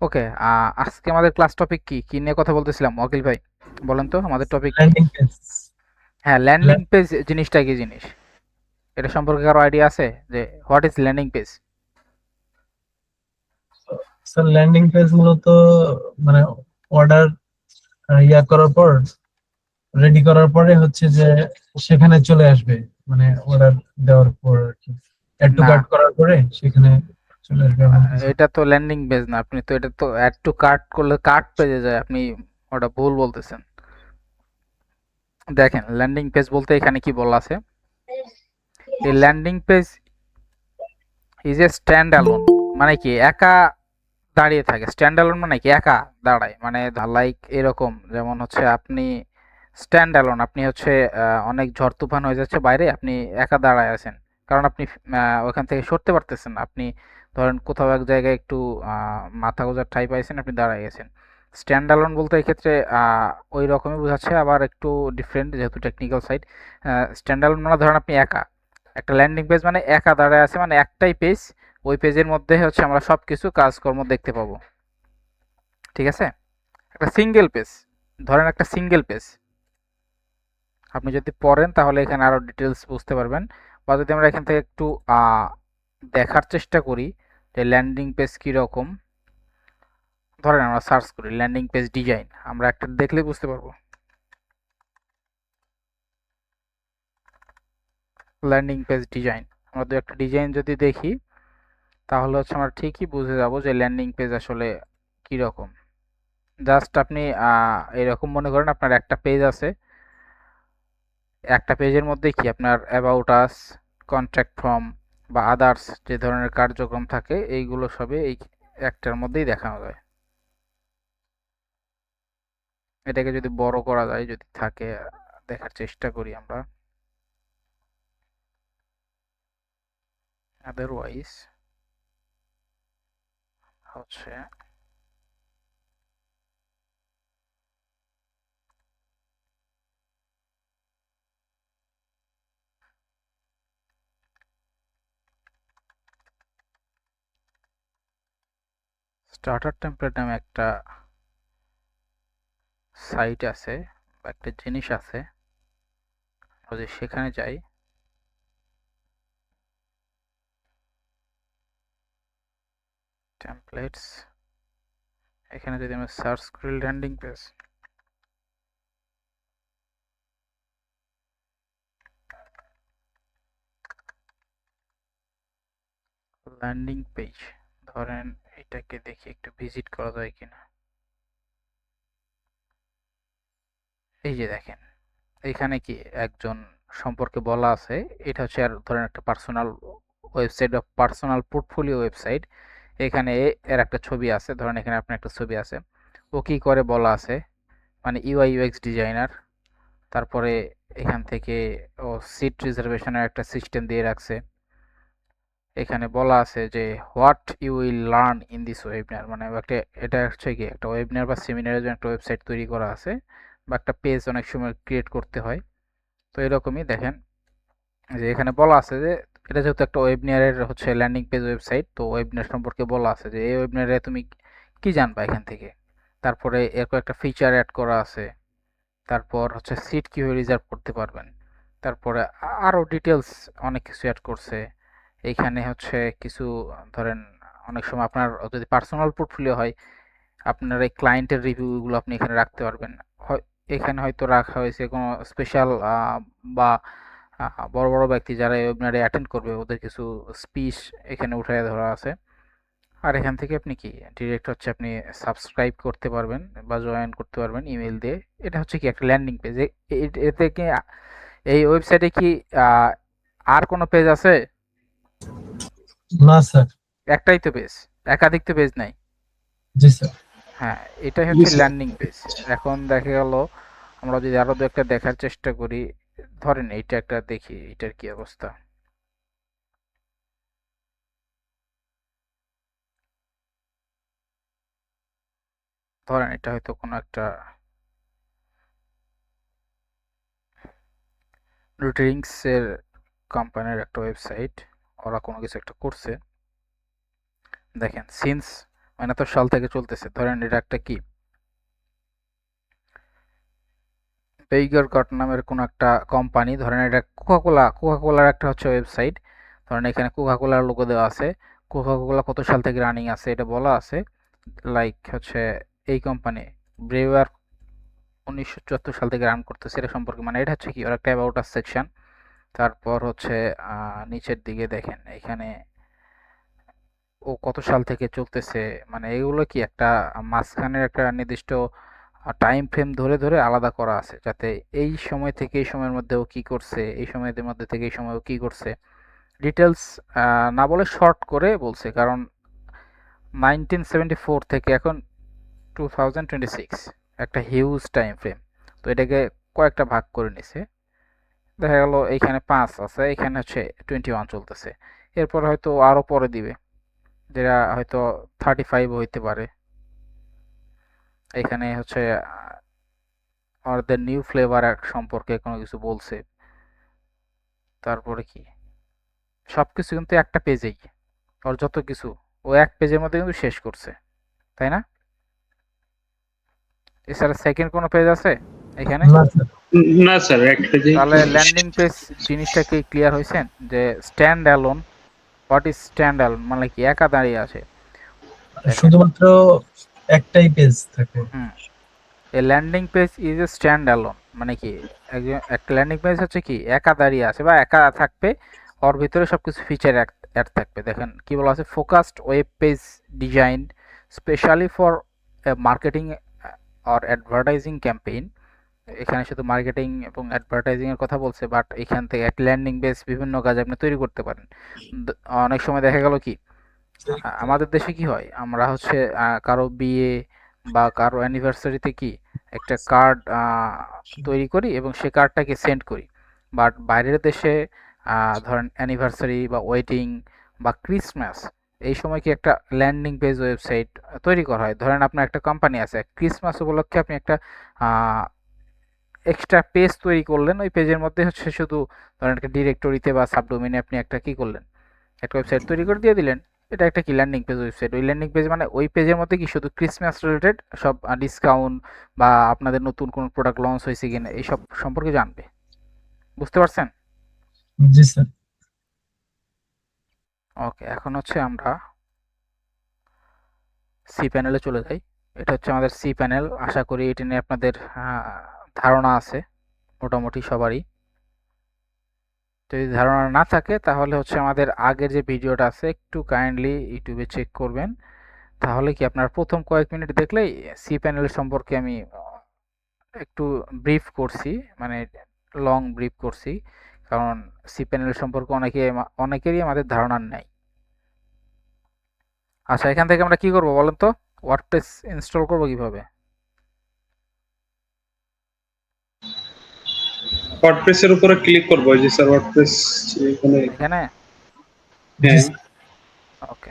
ওকে। আজকে আমাদের class topic কি কি নিয়ে কথা বলতেছিলাম ওয়াকিল ভাই? বলেন তো আমাদের টপিক কি? Landing page. হ্যাঁ, ল্যান্ডিং পেজ জিনিসটা কি জিনিস? এটা সম্পর্কে কারো আইডিয়া আছে যে what is landing page? Sir landing page মূলত মানে অর্ডার করার পর, রেডি করার পরে হচ্ছে যে সেখানে চলে আসবে, মানে অর্ডার দেওয়ার পর আর কি, অ্যাড টু না, কার্ট করার পরে সেখানে চলে আসবে এমন কিছু। এটা তো ল্যান্ডিং পেজ না। আপনি তো এটা তো অ্যাড টু কার্ট করলে কার্ট পেজে যায়। আপনি ওটা ভুল বলতেছেন। দেখেন, ল্যান্ডিং পেজ বলতে এখানে কি বলা আছে? এই landing page is a stand alone. মানে কি একা দাঁড়িয়ে থাকে। স্ট্যান্ড অ্যালোন মানে কি একা দাঁড়ায়, মানে লাইক এরকম যেমন হচ্ছে আপনি স্ট্যান্ড অ্যালোন, আপনি হচ্ছে অনেক ঝড় তুফান হয়ে যাচ্ছে বাইরে, আপনি একা দাঁড়ায় আছেন। কারণ আপনি ওখান থেকে সরতে পারতেছেন না। আপনি ধরেন কোথাও এক জায়গায় একটু মাথা গোঁজার ঠাঁই পাইছেন, আপনি দাঁড়ায় গেছেন। স্ট্যান্ড অ্যালোন বলতে এক্ষেত্রে ওই রকমই বোঝাচ্ছে, আবার একটু ডিফারেন্ট যেহেতু টেকনিক্যাল সাইড। স্ট্যান্ড অ্যালোন মানে ধরেন আপনি একা। একটা ল্যান্ডিং পেজ মানে একা দাঁড়ায় আছে, মানে একটাই পেজ। ওই পেজের মধ্যে হচ্ছে আমরা সব কিছু কাজকর্ম দেখতে পাবো। ঠিক আছে? একটা সিঙ্গেল পেজ, ধরেন একটা সিঙ্গেল পেজ আপনি যদি পড়েন তাহলে এখানে আরো ডিটেলস বুঝতে পারবেন। বা যদি আমরা এখান থেকে একটু দেখার চেষ্টা করি যে ল্যান্ডিং পেজ কীরকম, ধরেন আমরা সার্চ করি ল্যান্ডিং পেজ ডিজাইন, আমরা একটা দেখলেই বুঝতে পারবো। ল্যান্ডিং পেজ ডিজাইন, আমরা দু একটা ডিজাইন যদি দেখি তাহলে হচ্ছে আমরা ঠিকই বুঝে যাব যে ল্যান্ডিং পেজ আসলে কীরকম। জাস্ট আপনি এরকম মনে করেন আপনার একটা পেজ আছে, একটা পেজের মধ্যে কি আপনার অ্যাবাউট আস, কন্ট্যাক্ট ফর্ম বা আদার্স যে ধরনের কার্যক্রম থাকে এইগুলো সবই এই একটার মধ্যেই দেখানো যায়। এটাকে যদি বড় করা যায়, যদি থাকে, দেখার চেষ্টা করি আমরা। আদারওয়াইজ হচ্ছে স্টার্টার টেমপ্লেট নামে একটা সাইট আছে বা একটা জিনিস আছে। যদি সেখানে যাই, টেমপ্লেটস, এখানে যদি আমরা সার্চ করি ল্যান্ডিং পেজ, ল্যান্ডিং পেজ ধরেন, এটাকে দেখি একটু ভিজিট করা যায় কিনা। এই যে দেখেন, এখানে কি একজন সম্পর্কে বলা আছে। এটা হচ্ছে আর ধরেন একটা পার্সোনাল ওয়েবসাইট বা পার্সোনাল পোর্টফোলিও ওয়েবসাইট। এখানে এর একটা ছবি আছে, ধরেন এখানে আপনার একটা ছবি আছে। ও কি করে বলা আছে, মানে ইউআই ইউএক্স ডিজাইনার। তারপরে এখান থেকে ও সিট রিজার্ভেশনের একটা সিস্টেম দিয়ে রাখছে। এখানে বলা আছে যে what you will learn in this webinar, মানে একটা, এটা হচ্ছে কি একটা ওয়েবিনার বা সেমিনারের জন্য একটা ওয়েবসাইট তৈরি করা আছে, বা একটা পেজ অনেক সময় ক্রিয়েট করতে হয়। তো এরকমই দেখেন যে এখানে বলা আছে যে এটা যেহেতু একটা ওয়েবিনারের হচ্ছে ল্যান্ডিং পেজ ওয়েবসাইট, তো ওয়েবিনার সম্পর্কে বলা আছে যে এই ওয়েবিনারে তুমি কি জানবা এখান থেকে। তারপরে এর কয়েকটা ফিচার অ্যাড করা আছে। তারপর হচ্ছে সিট কিভাবে রিজার্ভ করতে পারবেন। তারপরে আরও ডিটেলস অনেক কিছু অ্যাড করছে। এইখানে হচ্ছে কিছু, ধরেন অনেক সময় আপনার যদি পার্সোনাল পোর্টফোলিও হয়, আপনার এই ক্লায়েন্টের রিভিউগুলো আপনি এখানে রাখতে পারবেন। এখানে হয়তো রাখা হয়েছে কোনো স্পেশাল বা বড় বড় ব্যক্তি যারা এই ওয়েবিনারে অ্যাটেন্ড করবে ওদের কিছু স্পিচ এখানে উঠায় ধরা আছে। আর এখান থেকে আপনি কি ডিরেক্ট হচ্ছে আপনি সাবস্ক্রাইব করতে পারবেন বা জয়েন করতে পারবেন ইমেল দিয়ে। এটা হচ্ছে কি একটা ল্যান্ডিং পেজ। এতে কি এই ওয়েবসাইটে কি আহ, আর কোনো পেজ আছে? না স্যার। একটাই তো পেজ, একাধিক তো পেজ নাই। জি স্যার। হ্যাঁ, এটাই হচ্ছে ল্যান্ডিং পেজ। এখন দেখা গেল আমরা যদি আরো দু একটা দেখার চেষ্টা করি, ধরেন এইটা একটা দেখি, এটার কি অবস্থা। ধরেন এটা হয়তো কোনো একটা ড্রিঙ্কস এর কোম্পানির একটা ওয়েবসাইট, ওরা কোনো কিছু একটা করছে। দেখেন সিন্স মানে এত সাল থেকে চলতেছে। ধরেন এটা একটা কি বেইগার গট নামের কোন একটা কোম্পানি, ধরেন এটা কোকাকোলার একটা হচ্ছে ওয়েবসাইট। ধরেন এখানে কোকাকোলার লোগো দেওয়া আছে, কোকাকোলা কত সাল থেকে রানিং আছে এটা বলা আছে। লাইক হচ্ছে এই কোম্পানি ব্রেওয়ার 1974 সাল থেকে রান করতেছে, এটা সম্পর্কে মানে এটা হচ্ছে কি ওর একটা অ্যাবাউট আস সেকশন। তারপর হচ্ছে নিচের দিকে দেখেন এখানে ও কত সাল থেকে চলতেছে, মানে এগুলো কি একটা মাঝখানের একটা নির্দিষ্ট টাইম ফ্রেম ধরে ধরে আলাদা করা আছে, যাতে এই সময় থেকে এই সময়ের মধ্যে ও কি করছে, এই সময়ের মধ্যে থেকে এই সময় ও কি করছে ডিটেলস না বলে শর্ট করে বলছে। কারণ 1974 থেকে এখন 2026 একটা হিউজ টাইম ফ্রেম, তো এটাকে কয়েকটা ভাগ করে নিছে। দেখা গেল এইখানে 5 আছে, এখানে হচ্ছে 21 চলতেছে, এরপর হয়তো আরো পরে দিবে, যেটা হয়তো 35 হইতে পারে। এখানে হচ্ছে আমাদের নিউ ফ্লেভার সম্পর্কে কোনো কিছু বলছে। তারপরে কি সবকিছু কিন্তু একটা পেজেই, ওর যত কিছু ও এক পেজের মধ্যে কিন্তু শেষ করছে, তাই না? এছাড়া সেকেন্ড কোনো পেজ আছে এখানে? না স্যার। না স্যার, একটা যে তাহলে ল্যান্ডিং পেজ জিনিসটা কি ক্লিয়ার হয়েছেন যে stand alone? What is stand alone মানে কি একা দাঁড়িয়ে আছে? দেখেন, শুধুমাত্র একটাই পেজ থাকে। Hmm, a landing page is a stand alone মানে কি একটা ল্যান্ডিং পেজ হচ্ছে কি একা দাঁড়িয়ে আছে বা একা থাকবে, ওর ভিতরে সবকিছু ফিচার অ্যাড থাকবে। দেখেন কি বলা আছে, focused web page design specially for marketing or advertising campaign. এখানে শুধু মার্কেটিং এবং অ্যাডভার্টাইজিং এর কথা বলছে, বাট এখান থেকে একটা ল্যান্ডিং পেজ বিভিন্ন কাজে আপনি তৈরি করতে পারেন। অনেক সময় দেখা গেল কি আমাদের দেশে কি হয়, আমরা হচ্ছে কারো বিয়ে বা কারো অ্যানিভার্সারিতে কি একটা কার্ড তৈরি করি এবং সে কার্ডটাকে সেন্ড করি। বাট বাইরের দেশে ধরেন অ্যানিভার্সারি বা ওয়েডিং বা ক্রিসমাস, এই সময় কি একটা ল্যান্ডিং পেজ ওয়েবসাইট তৈরি করা হয়। ধরেন আপনার একটা কোম্পানি আছে, ক্রিসমাস উপলক্ষে আপনি একটা এক্সট্রা পেজ তৈরি করলেন, ওই পেজের মধ্যে হচ্ছে শুধু ধরেন একটা ডিরেক্টরিতে বা সাবডোমেনে আপনি একটা কি করলেন, একটা ওয়েবসাইট তৈরি করে দিয়ে দিলেন। এটা একটা কি ল্যান্ডিং পেজ ওয়েবসাইট। ওই ল্যান্ডিং পেজ মানে ওই পেজের মধ্যে কি শুধু ক্রিসমাস রিলেটেড সব ডিসকাউন্ট বা আপনাদের নতুন কোনো প্রোডাক্ট লঞ্চ হয়েছে কিনা এইসব সম্পর্কে জানবে। বুঝতে পারছেন? জি স্যার। ওকে, এখন হচ্ছে আমরা সি প্যানেলে চলে যাই। এটা হচ্ছে আমাদের সি প্যানেল, আশা করি এটা নিয়ে আপনাদের ধারণা আছে মোটামুটি সবারই। যদি ধারণা না থাকে তাহলে হচ্ছে আমাদের আগের যে ভিডিওটা আছে একটু কাইন্ডলি ইউটিউবে চেক করবেন, তাহলে কি আপনার প্রথম কয়েক মিনিট দেখলেই সি প্যানেল সম্পর্কে আমি একটু ব্রিফ করছি, মানে লং ব্রিফ করছি। কারণ সি প্যানেল সম্পর্কে অনেকেরই আমাদের ধারণা নাই। আচ্ছা, এখান থেকে আমরা কি করব বলেন তো, ওয়ার্ডপ্রেস ইনস্টল করব কিভাবে? ওয়ার্ডপ্রেসের উপরে ক্লিক করবো, এই যে স্যার ওয়ার্ডপ্রেস এখানে। এখানে জি হ্যাঁ, স্যার। ওকে,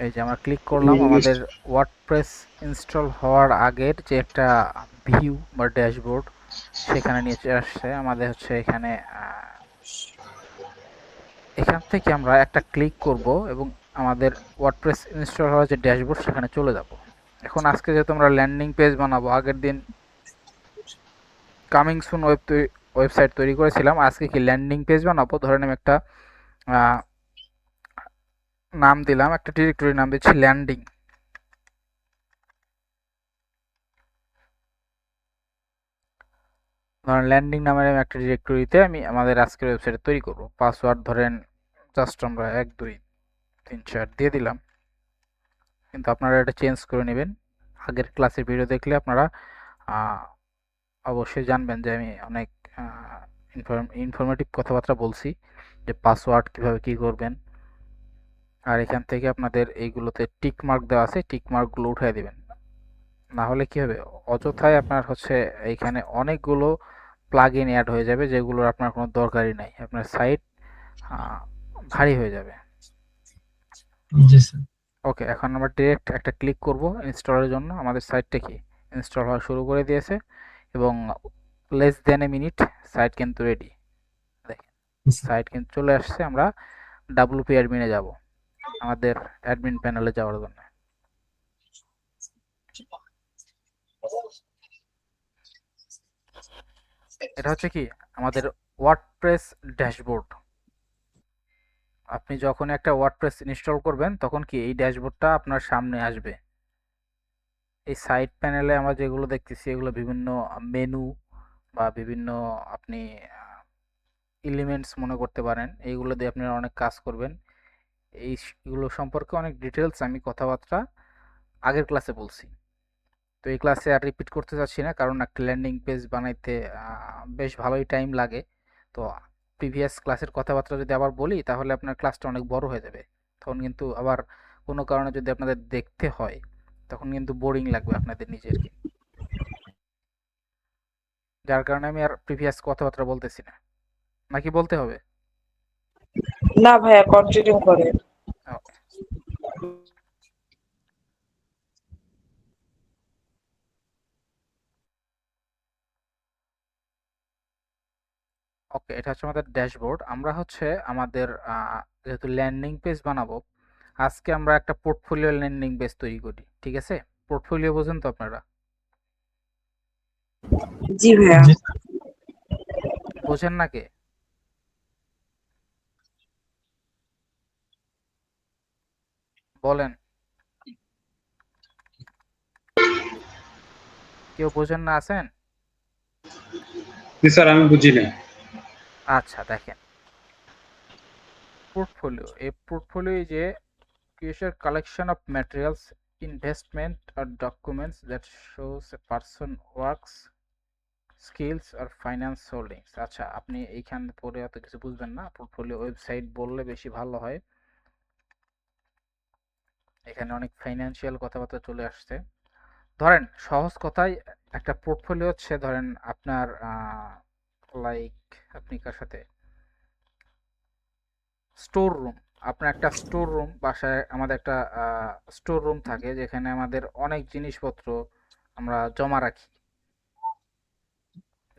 এই যে আমরা ক্লিক করলাম, আমাদের ওয়ার্ডপ্রেস ইনস্টল হওয়ার আগের যে একটা ভিউ বা ড্যাশবোর্ড সেখানে নিয়ে আসছে আমাদের। হচ্ছে এখানে এখান থেকে আমরা একটা ক্লিক করব এবং আমাদের ওয়ার্ডপ্রেস ইনস্টল হওয়ার যে ড্যাশবোর্ড সেখানে চলে যাব। এখন আজকে যেহেতু আমরা ল্যান্ডিং পেজ বানাবো, আগের দিন কামিং সুন ওয়েবসাইট তৈরি করেছিলাম, আজকে কি ল্যান্ডিং পেজ বানাবো। ধরেন আমি একটা নাম দিলাম, একটা ডিরেক্টরি নাম দিচ্ছি ল্যান্ডিং। ধরেন ল্যান্ডিং নামের আমি একটা ডিরেক্টরিতে আমি আমাদের আজকের ওয়েবসাইট তৈরি করব। পাসওয়ার্ড ধরেন জাস্ট আমরা 1 2 3 4 দিয়ে দিলাম, কিন্তু আপনারা এটা চেঞ্জ করে নেবেন। আগের ক্লাসের ভিডিও দেখলে আপনারা অবশ্যই জানবেন যে আমি অনেক ইনফরমেটিভ কথাবার্তা বলছি, যে পাসওয়ার্ড কিভাবে কি করবেন। আর এখান থেকে আপনাদের এইগুলোতে টিক মার্ক দেওয়া আছে, টিক মার্কগুলো উঠিয়ে দিবেন। না হলে কি হবে, অযথায় আপনার হচ্ছে এইখানে অনেকগুলো প্লাগ ইন অ্যাড হয়ে যাবে যেগুলোর আপনার কোনো দরকারই নাই, আপনার সাইট ভারী হয়ে যাবে। জি স্যার। ওকে, এখন আমরা ডিরেক্ট একটা ক্লিক করব ইনস্টলের জন্য। আমাদের সাইটটা কি ইনস্টল হওয়া শুরু করে দিয়েছে এবং less than a minute site কিন্তু রেডি। দেখেন জি স্যার। সাইট কিন্তু চলে আসছে। আমরা ডাব্লুপি অ্যাডমিনে যাব। আমাদের অ্যাডমিন প্যানেলে যাওয়ার জন্য। এটা হচ্ছে কি আমাদের ওয়ার্ডপ্রেস ড্যাশবোর্ড। আপনি যখন একটা ওয়ার্ডপ্রেস ইনস্টল করবেন তখন কি এই ড্যাশবোর্ডটা আপনার সামনে আসবে। এই সাইড প্যানেলে আমরা যেগুলো দেখতেছি এগুলো বিভিন্ন মেনু বা বিভিন্ন আপনি এলিমেন্টস মনে করতে পারেন, এইগুলো দিয়ে আপনারা অনেক কাজ করবেন। এইগুলো সম্পর্কে অনেক ডিটেলস আমি কথাবার্তা আগের ক্লাসে বলছি, তো এই ক্লাসে আর রিপিট করতে চাচ্ছি না, কারণ একটা ল্যান্ডিং পেজ বানাইতে বেশ ভালোই টাইম লাগে। তো প্রিভিয়াস ক্লাসের কথাবার্তা যদি আবার বলি তাহলে আপনার ক্লাসটা অনেক বড় হয়ে যাবে, তখন কিন্তু আবার কোনো কারণে যদি আপনাদের দেখতে হয় তখন কিন্তু বোরিং লাগবে আপনাদের নিজেরকে, যার কারণে আমি আর প্রিভিয়াস কথাবার্তা বলতেছি না। নাকি বলতে হবে? না ভাইয়া, কন্টিনিউ করেন। ওকে। ওকে, এটা হচ্ছে আমাদের ড্যাশবোর্ড। আমরা হচ্ছে আমাদের যেহেতু ল্যান্ডিং পেজ বানাবো, আজকে আমরা একটা পোর্টফোলিও ল্যান্ডিং পেজ তৈরি করি, ঠিক আছে? পোর্টফোলিও বোঝেন তো আপনারা? জি ভাইয়া। জি বোঝেন না কে? বলেন, কেউ বোঝেন না আছেন? জি স্যার, আমি বুঝি না। আচ্ছা দেখেন, পোর্টফোলিও, এই পোর্টফোলিও যে is a collection of materials, investment or documents that shows a person works, skills or finance holdings। আচ্ছা, আপনি এইখান পরে এত কিছু বুঝবেন না, পোর্টফোলিও ওয়েবসাইট বললে বেশি ভালো হয়। এখানে অনেক ফাইন্যান্সিয়াল কথাবার্তা চলে আসছে। ধরেন সহজ কথায় একটা পোর্টফোলিও হচ্ছে, ধরেন আপনার লাইক আপনি কার সাথে স্টোর রুম, আপনার একটা স্টোর রুম বাসায়, আমাদের একটা স্টোর রুম থাকে যেখানে আমাদের অনেক জিনিসপত্র আমরা জমা রাখি।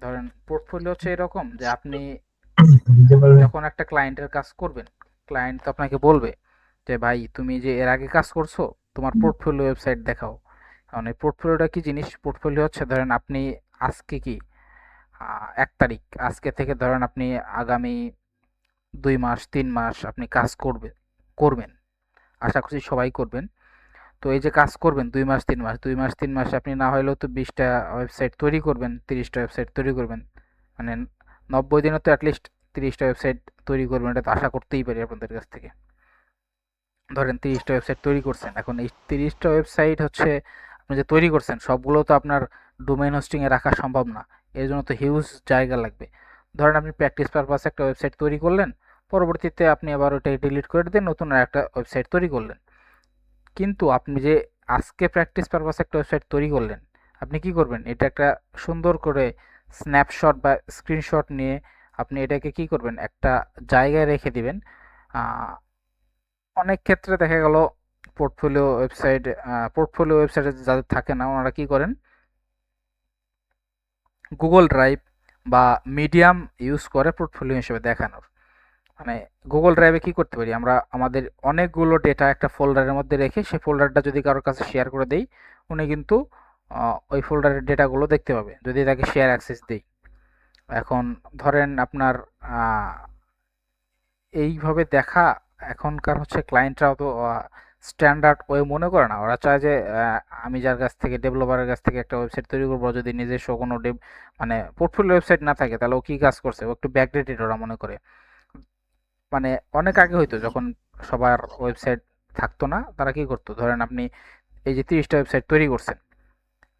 ধরেন পোর্টফোলিও হচ্ছে এরকম যে আপনি বুঝতে পারবেন। যখন একটা ক্লায়েন্টের কাজ করবেন, ক্লায়েন্ট তো আপনাকে বলবে যে ভাই তুমি যে এর আগে কাজ করছো তোমার পোর্টফোলিও ওয়েবসাইট দেখাও। কারণ এই পোর্টফোলিওটা কি জিনিস? পোর্টফোলিও হচ্ছে ধরেন আপনি আজকে কি 1 তারিখ, আজকে থেকে ধরেন আপনি আগামী 2 মাস 3 মাস আপনি কাজ করবেন, আশা করছি সবাই করবেন। তো এই যে কাজ করবেন 2 মাস 3 মাস, 2 মাস 3 মাসে আপনি না হলেও তো 20টা ওয়েবসাইট তৈরি করবেন, 30টা ওয়েবসাইট তৈরি করবেন, মানে 90 দিনে তো অ্যাটলিস্ট 30টা ওয়েবসাইট তৈরি করবেন, এটা তো আশা করতেই পারি আপনাদের কাছ থেকে। ধরেন 30টা ওয়েবসাইট তৈরি করছেন, এখন এই 30টা ওয়েবসাইট হচ্ছে আপনি যে তৈরি করছেন সবগুলো তো আপনার ডোমেইন হোস্টিংয়ে রাখা সম্ভব না, এর জন্য তো হিউজ জায়গা লাগবে। ধরেন আপনি প্র্যাকটিস পারপাসে একটা ওয়েবসাইট তৈরি করলেন, পরবর্তীতে আপনি আবার ওটাকে ডিলিট করে দিয়ে নতুন একটা ওয়েবসাইট তৈরি করলেন। কিন্তু আপনি যে আজকে প্র্যাকটিস পারপাসে একটা ওয়েবসাইট তৈরি করলেন, আপনি কি করবেন? এটা একটা সুন্দর করে স্ন্যাপশট বা স্ক্রিনশট নিয়ে আপনি এটাকে কি করবেন? একটা জায়গায় রেখে দিবেন। অনেক ক্ষেত্রে দেখা গেল পোর্টফোলিও ওয়েবসাইটে যাদের থাকে না ওনারা কি করেন, গুগল ড্রাইভ বা মিডিয়াম ইউজ করে পোর্টফোলিও হিসেবে দেখানোর। মানে গুগল ড্রাইভে কি করতে পারি আমরা, আমাদের অনেকগুলো ডেটা একটা ফোল্ডারের মধ্যে রেখে সেই ফোল্ডারটা যদি কারোর কাছে শেয়ার করে দেই, উনি কিন্তু ওই ফোল্ডারের ডেটাগুলো দেখতে পাবে যদি তাকে শেয়ার অ্যাক্সেস দেই। এখন ধরেন আপনার এইভাবে দেখা, এখনকার হচ্ছে ক্লায়েন্টরা অত স্ট্যান্ডার্ড ওয়ে মনে করে না, ওরা চায় যে আমি যার কাছ থেকে, ডেভেলপারের কাছ থেকে একটা ওয়েবসাইট তৈরি করবো, যদি নিজস্ব কোনো মানে পোর্টফোলিও ওয়েবসাইট না থাকে তাহলে ও কী কাজ করছে, ও একটু ব্যাকডেটেড ওরা মনে করে। মানে অনেক আগে হইতো যখন সবার ওয়েবসাইট থাকতো না, তারা কি করতো, ধরেন আপনি এই যে 30টা ওয়েবসাইট তৈরি করছেন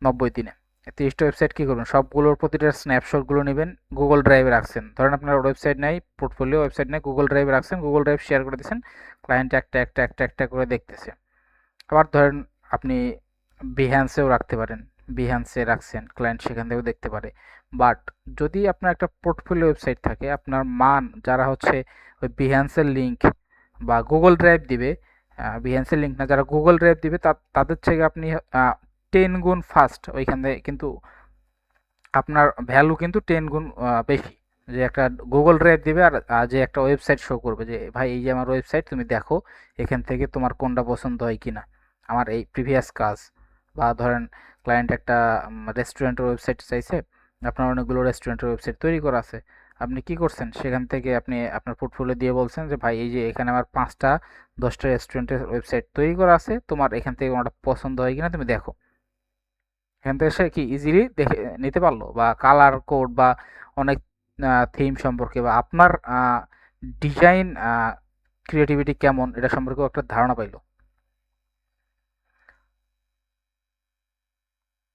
90 দিনে, 30টা ওয়েবসাইট কী করবেন, সবগুলোর প্রতিটা স্ন্যাপশটগুলো নেবেন, গুগল ড্রাইভে রাখছেন। ধরেন আপনার ওয়েবসাইট নেই, পোর্টফোলিও ওয়েবসাইট নেই, গুগল ড্রাইভে রাখছেন, গুগল ড্রাইভ শেয়ার করে দিয়েছেন, ক্লায়েন্ট একটা একটা একটা একটা করে দেখতেছে। আবার ধরেন আপনি বিহ্যান্সেও রাখতে পারেন, বিহ্যান্সে রাখছেন, ক্লায়েন্ট সেখান থেকেও দেখতে পারে। বাট যদি আপনার একটা পোর্টফোলিও ওয়েবসাইট থাকে, আপনার মান যারা হচ্ছে ওই বিহ্যান্সের লিঙ্ক বা গুগল ড্রাইভ দিবে, বিহ্যান্সের লিঙ্ক না, যারা গুগল ড্রাইভ দিবে তাদের থেকে আপনি 10 গুণ ফাস্ট, ওইখান থেকে কিন্তু আপনার ভ্যালু কিন্তু 10 গুণ বেশি। যে একটা গুগল ড্রাইভ দিবে আর যে একটা ওয়েবসাইট শো করবে যে ভাই এই যে আমার ওয়েবসাইট তুমি দেখো এখান থেকে তোমার কোনটা পছন্দ হয় কিনা আমার এই প্রিভিয়াস কাজ বা ধরেন ক্লায়েন্ট একটা রেস্টুরেন্টের ওয়েবসাইট চাইছে আপনার অনেকগুলো রেস্টুরেন্টের ওয়েবসাইট তৈরি করা আছে আপনি কি করছেন সেখান থেকে আপনি আপনার পোর্টফোলিও দিয়ে বলছেন যে ভাই এই যে এখানে আমার 5টা 10টা রেস্টুরেন্টের ওয়েবসাইট তৈরি করা আছে তোমার এখান থেকে কোনটা পছন্দ হয় কিনা তুমি দেখো এখান থেকে সে কি ইজিলি দেখে নিতে পারলো বা কালার কোড বা অনেক থিম সম্পর্কে বা আপনার ডিজাইন ক্রিয়েটিভিটি কেমন এটা সম্পর্কেও একটা ধারণা পাইলো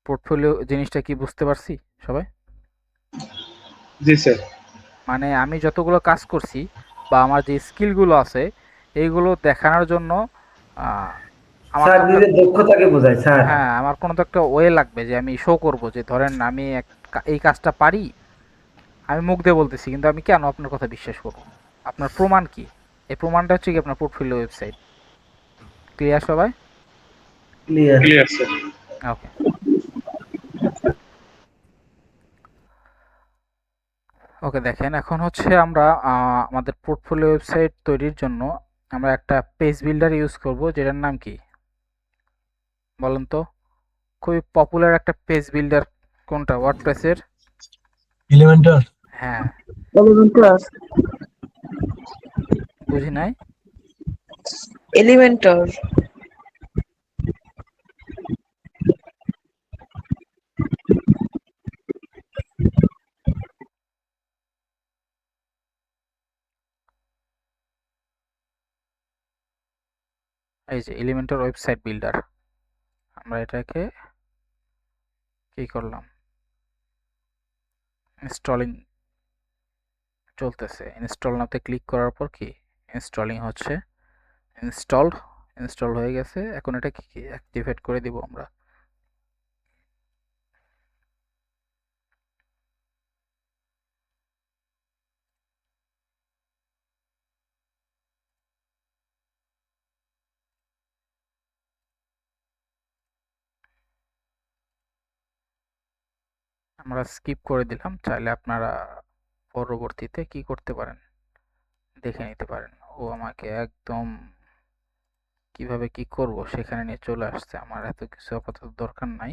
পোর্টফোলিও জিনিসটা কি বুঝতে পারছি সবাই জি স্যার। মানে আমি যতগুলো কাজ করছি বা আমার যে স্কিলগুলো আছে এইগুলো দেখানোর জন্য আহ, আমার স্যার কোনো নিজের দক্ষতাকে বোঝায় স্যার। হ্যাঁ আমার কোনো তো একটা ওয়ে লাগবে যে আমি শো করব যে ধরেন আমি এই কাজটা পারি আমি মুখ দিয়ে বলতেছি কিন্তু আমি কেন আপনার কথা বিশ্বাস করব আপনার প্রমাণ কি এই প্রমাণটা হচ্ছে কি আপনার পোর্টফোলিও ওয়েবসাইট ক্লিয়ার সবাই clear. Clear sir. Okay okay দেখেন এখন হচ্ছে আমরা আমাদের পোর্টফোলিও ওয়েবসাইট তৈরির জন্য আমরা একটা পেজ বিল্ডার ইউজ করব যেটার নাম কি বলেন তো খুবই পপুলার একটা পেজ বিল্ডার কোনটা ওয়ার্ডপ্রেসের এলিমেন্টর। হ্যাঁ এলিমেন্টর বুঝি নাই এলিমেন্টর এই যে এলিমেন্টর ওয়েবসাইট বিল্ডার আমরা এটাকে কি করলাম ইনস্টলিং চলতেছে ইনস্টল নাতে ক্লিক করার পর কি ইনস্টলিং হচ্ছে ইনস্টল হয়ে গেছে এখন এটা কি অ্যাক্টিভেট করে দিব আমরা আমরা স্কিপ করে দিলাম চাইলে আপনারা পরবর্তীতে কি করতে পারেন দেখে নিতে পারেন ও আমাকে একদম কিভাবে কি করব সেখানে নিয়ে চলে আসছে আমার এত কিছু আপাতত দরকার নাই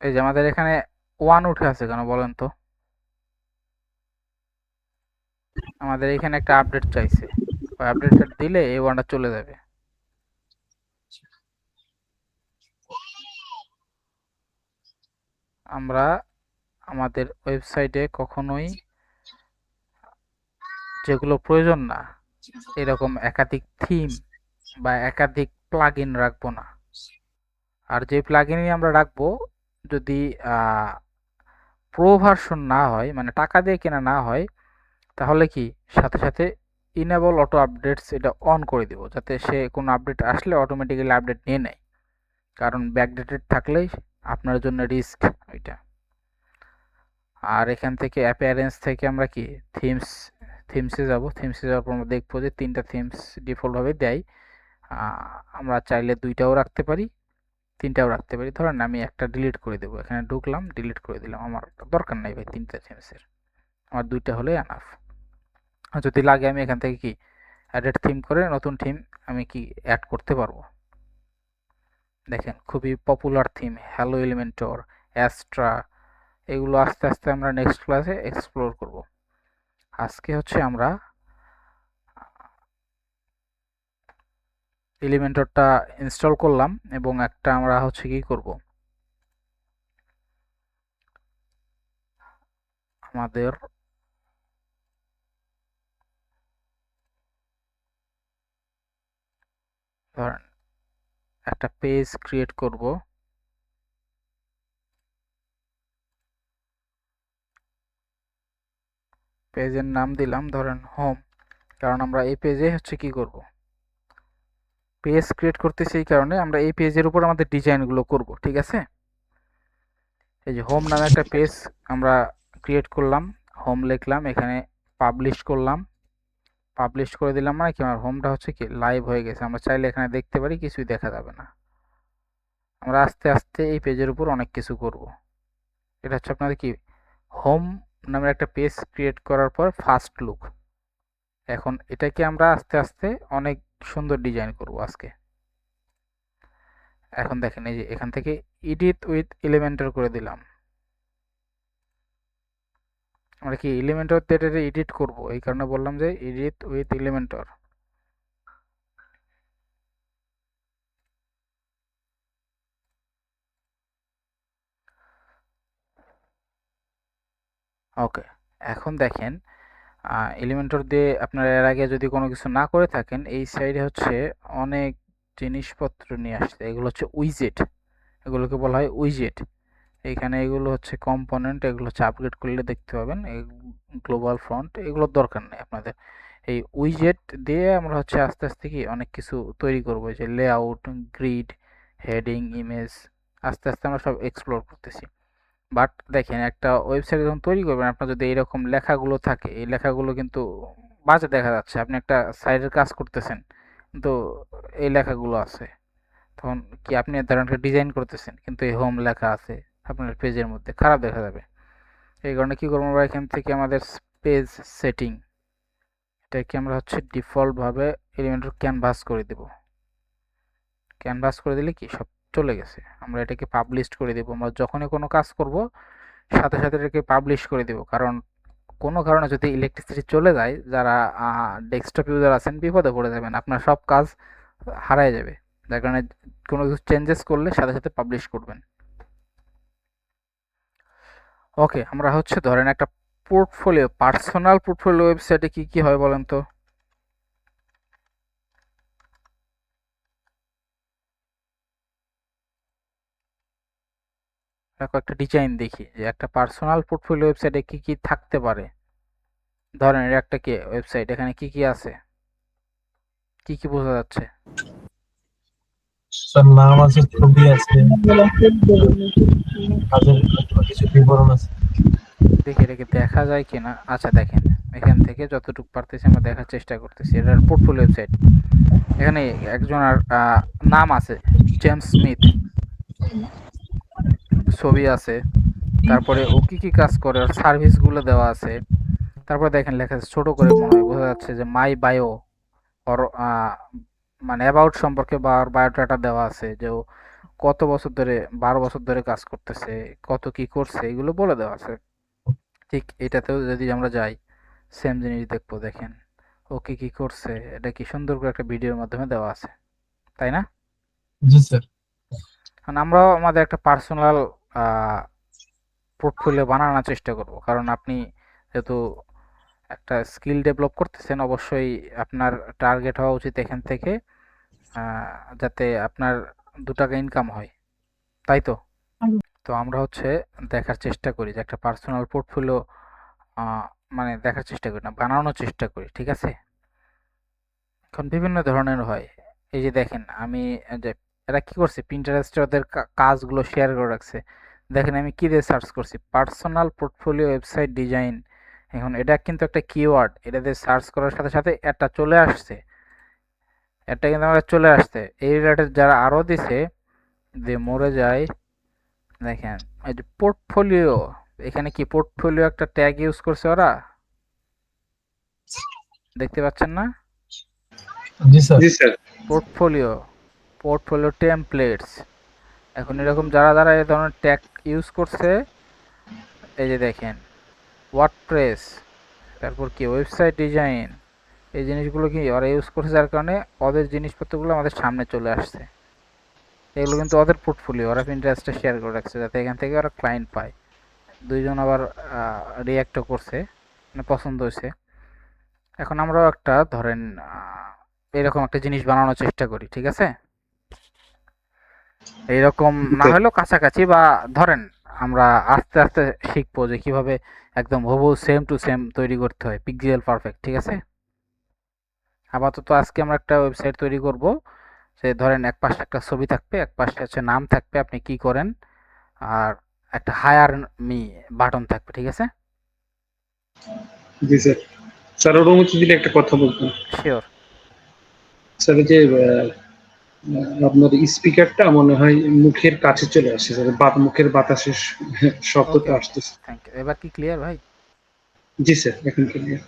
এই যে আমাদের এখানে 1 উঠে আছে কেন বলেন তো আমাদের এখানে একটা আপডেট চাইছে ওই আপডেটটা দিলে এই 1টা চলে যাবে আমরা আমাদের ওয়েবসাইটে কখনোই যেগুলো প্রয়োজন না এরকম একাধিক থিম বা একাধিক প্লাগইন রাখবো না আর যে প্লাগইনই আমরা রাখবো যদি প্রো ভার্সন না হয় মানে টাকা দিয়ে কেনা না হয় তাহলে কি সাথে সাথে ইনেবল অটো আপডেটস এটা অন করে দিব যাতে সে কোনো আপডেট আসলে অটোমেটিক্যালি আপডেট নিয়ে নেয় কারণ ব্যাকডেটেড থাকলেই আপনার জন্য রিস্ক ওইটা আর এখান থেকে অ্যাপিয়ারেন্স থেকে আমরা কি থিমসে যাব থিমসে যাওয়ার পর আমরা দেখবো যে 3টা থিমস ডিফল্টভাবে দেয় আমরা চাইলে 2টাও রাখতে পারি 3টাও রাখতে পারি ধরেন আমি একটা ডিলিট করে দেবো এখানে ঢুকলাম ডিলিট করে দিলাম আমার দরকার নাই ভাই 3টা থিমসের আমার 2টা হলে এনাফ যদি লাগে আমি এখান থেকে কি অ্যাডেড থিম করে নতুন থিম আমি কি অ্যাড করতে পারবো দেখেন খুবই popular theme hello Elementor Astra এগুলো আস্তে আস্তে আমরা নেক্সট ক্লাসে এক্সপ্লোর করব আজকে হচ্ছে আমরা এলিমেন্টরটা ইনস্টল করলাম এবং একটা আমরা হচ্ছে কি করব আমাদের ধরেন একটা পেজ ক্রিয়েট করব পেজের নাম দিলাম ধরেন হোম কারণ আমরা এই পেজে হচ্ছে কি করব পেজ ক্রিয়েট করতেছি এই কারণে আমরা এই পেজের উপর আমাদের ডিজাইনগুলো করব ঠিক আছে এই যে হোম নামে একটা পেজ আমরা ক্রিয়েট করলাম হোম লিখলাম এখানে পাবলিশ করলাম, পাবলিশ করে দিলাম, মানে কি আমার হোমটা হচ্ছে কি লাইভ হয়ে গেছে। আমরা চাইলে এখানে দেখতে পারি, কিছুই দেখা যাবে না। আমরা আস্তে আস্তে এই পেজের উপর অনেক কিছু করব। এটা হচ্ছে আপনাদের কি হোম নামের একটা পেজ ক্রিয়েট করার পর ফার্স্ট লুক। এখন এটাকে আমরা আস্তে আস্তে অনেক সুন্দর ডিজাইন করব আজকে। এখন দেখেন এই যে এখান থেকে এডিট উইথ এলিমেন্টর করে দিলাম। আমরা কি এলিমেন্টর দিয়ে এটা এডিট করব, এই কারণে বললাম যে এডিট উইথ এলিমেন্টর। ওকে, এখন দেখেন এলিমেন্টর দিয়ে আপনারা এর আগে যদি কোনো কিছু না করে থাকেন, এই সাইডে হচ্ছে অনেক জিনিসপত্র নিয়ে আসছে। এগুলো হচ্ছে উইজেট, এগুলোকে বলা হয় উইজেট। এইখানে এগুলো হচ্ছে কম্পোনেন্ট, এগুলো হচ্ছে আপগ্রেড করলে দেখতে পাবেন। এই গ্লোবাল ফন্ট এগুলোর দরকার নেই আপনাদের। এই উইজেট দিয়ে আমরা হচ্ছে আস্তে আস্তে কি অনেক কিছু তৈরি করবো, যে লেআউট, গ্রিড, হেডিং, ইমেজ, আস্তে আস্তে আমরা সব এক্সপ্লোর করতেছি। বাট দেখেন, একটা ওয়েবসাইট যখন তৈরি করবেন, আপনার যদি এরকম লেখাগুলো থাকে, এই লেখাগুলো কিন্তু বাজে দেখা যাচ্ছে। আপনি একটা সাইটের কাজ করতেছেন কিন্তু এই লেখাগুলো আছে, তখন কি আপনি ধরেন একটা ডিজাইন করতেছেন কিন্তু এই হোম লেখা আছে আপনার পেজের মধ্যে, খারাপ দেখা যাবে। এই কারণে কি করবো আমরা, এখান থেকে আমাদের পেজ সেটিং, এটাকে আমরা হচ্ছে ডিফল্ট ভাবে এলিমেন্টর ক্যানভাস করে দেব। ক্যানভাস করে দিলে কি সব চলে গেছে। আমরা এটাকে পাবলিশ করে দেব। আমরা যখনই কোনো কাজ করব সাথে সাথে এটাকে পাবলিশ করে দেব, কারণ কোনো কারণে যদি ইলেকট্রিসিটি চলে যায়, যারা ডেস্কটপ ইউজার আছেন বিপদে পড়ে যাবেন, আপনার সব কাজ হারায় যাবে। যার কারণে কোনো কিছু চেঞ্জেস করলে সাথে সাথে পাবলিশ করবেন। ওকে, আমরা হচ্ছে ধরেন একটা পোর্টফোলিও, পার্সোনাল পোর্টফোলিও ওয়েবসাইটে কি কি হয় বলেন তো? একটা ডিজাইন দেখি যে একটা পার্সোনাল পোর্টফোলিও ওয়েবসাইটে কি কি থাকতে পারে। ধরেন এর একটা কি ওয়েবসাইট, এখানে কি কি আছে, কি কি বোঝা যাচ্ছে? তার নাম আছে, ছবি আছে, কাজের কিছু বিবরণ আছে। দেখি এটাকে দেখা যায় কিনা। আচ্ছা দেখেন, এখান থেকে যতটুকু পারতেছি আমরা দেখার চেষ্টা করতেছি। এটার পোর্টফোলিও ওয়েবসাইট, এখানে একজনের নাম আছে জেমস স্মিথ, ছবি আছে, তারপরে ও কি কি কাজ করে, ওর সার্ভিসগুলো দেওয়া আছে। তারপরে দেখেন লেখা আছে ছোট করে, মনে হয় বোঝা যাচ্ছে যে মাই বায়ো, ওর মানে অ্যাবাউট সম্পর্কে বা ওর বায়োডাটা দেওয়া আছে, যে ও কত বছর ধরে, 12 বছর ধরে কাজ করতেছে, কত কি করছে, এগুলো বলে দেওয়া আছে। ঠিক এটাতেও যদি আমরা যাই, সেম জিনিস দেখবো। দেখেন ও কি কি করছে, এটা কি সুন্দর করে একটা ভিডিওর মাধ্যমে দেওয়া আছে, তাই না? জি স্যার। কারণ আমরাও আমাদের একটা পার্সোনাল পোর্টফোলিও বানানোর চেষ্টা করব, কারণ আপনি যেহেতু একটা স্কিল ডেভেলপ করতেছেন, অবশ্যই আপনার টার্গেট হওয়া উচিত এখান থেকে যাতে আপনার 2 টাকা ইনকাম হয়, তাই তো? তো আমরা হচ্ছে দেখার চেষ্টা করি যে একটা পার্সোনাল পোর্টফোলিও মানে দেখার চেষ্টা করি না, বানানোর চেষ্টা করি, ঠিক আছে? এখন বিভিন্ন ধরনের হয়। এই যে দেখেন আমি যে এরা কি করছে, পিন্টারেস্টে ওদের কাজগুলো শেয়ার করে রাখছে। দেখেন আমি কি দিয়ে সার্চ করছি, পার্সোনাল পোর্টফোলিও ওয়েবসাইট ডিজাইন। এখন এটা কিন্তু একটা কিওয়ার্ড, এটা দিয়ে সার্চ করার সাথে সাথে এটা চলে আসছে, এটা কিন্তু আমাদের চলে আসছে। এই রিলেটেড যারা আরও দিছে যে মরে যায়, দেখেন এই যে পোর্টফোলিও, এখানে কি পোর্টফোলিও একটা ট্যাগ ইউজ করছে ওরা, দেখতে পাচ্ছেন না? জি স্যার। জি স্যার। Portfolio, portfolio templates. এখন এরকম যারা যারা এই ধরনের ট্যাগ ইউজ করছে, এই যে দেখেন ওয়ার্ডপ্রেস, তারপর কি ওয়েবসাইট ডিজাইন, এই জিনিসগুলো কি ওরা ইউজ করছে, যার কারণে ওদের জিনিসপত্রগুলো আমাদের সামনে চলে আসছে। এগুলো কিন্তু ওদের পোর্টফোলিও, ওরা পিন্টারেস্টে শেয়ার করে রাখছে যাতে এখান থেকে ওরা ক্লায়েন্ট পায়। দুইজন আবার রিয়াক্টও করছে, মানে পছন্দ হয়েছে। এখন আমরাও একটা ধরেন এরকম একটা জিনিস বানানোর চেষ্টা করি, ঠিক আছে? এইরকম না হলেও কাছাকাছি, বা ধরেন আমরা আস্তে আস্তে শিখবো যে কিভাবে একদম হুবহু সেম টু সেম তৈরি করতে হয়, পিক্সেল পারফেক্ট, ঠিক আছে? আপাতত আজকে আমরা একটা ওয়েবসাইট তৈরি করব, যে ধরেন এক পাশে একটা ছবি থাকবে, এক পাশে হচ্ছে নাম থাকবে, আপনি কি করেন, আর একটা হায়ার মি বাটন থাকবে, ঠিক আছে? জি স্যার। স্যার অনুমতি দিলে একটা কথা বলতাম। শিওর। স্যার এই যে আপনার স্পিকারটা মনে হয় মুখের কাছে চলে আসছে স্যার, মুখের বাতাসের ওকে, শব্দটা ওকে, আসতেছে। Thank you. এবার কি ক্লিয়ার ভাই? জি স্যার, এখন ক্লিয়ার।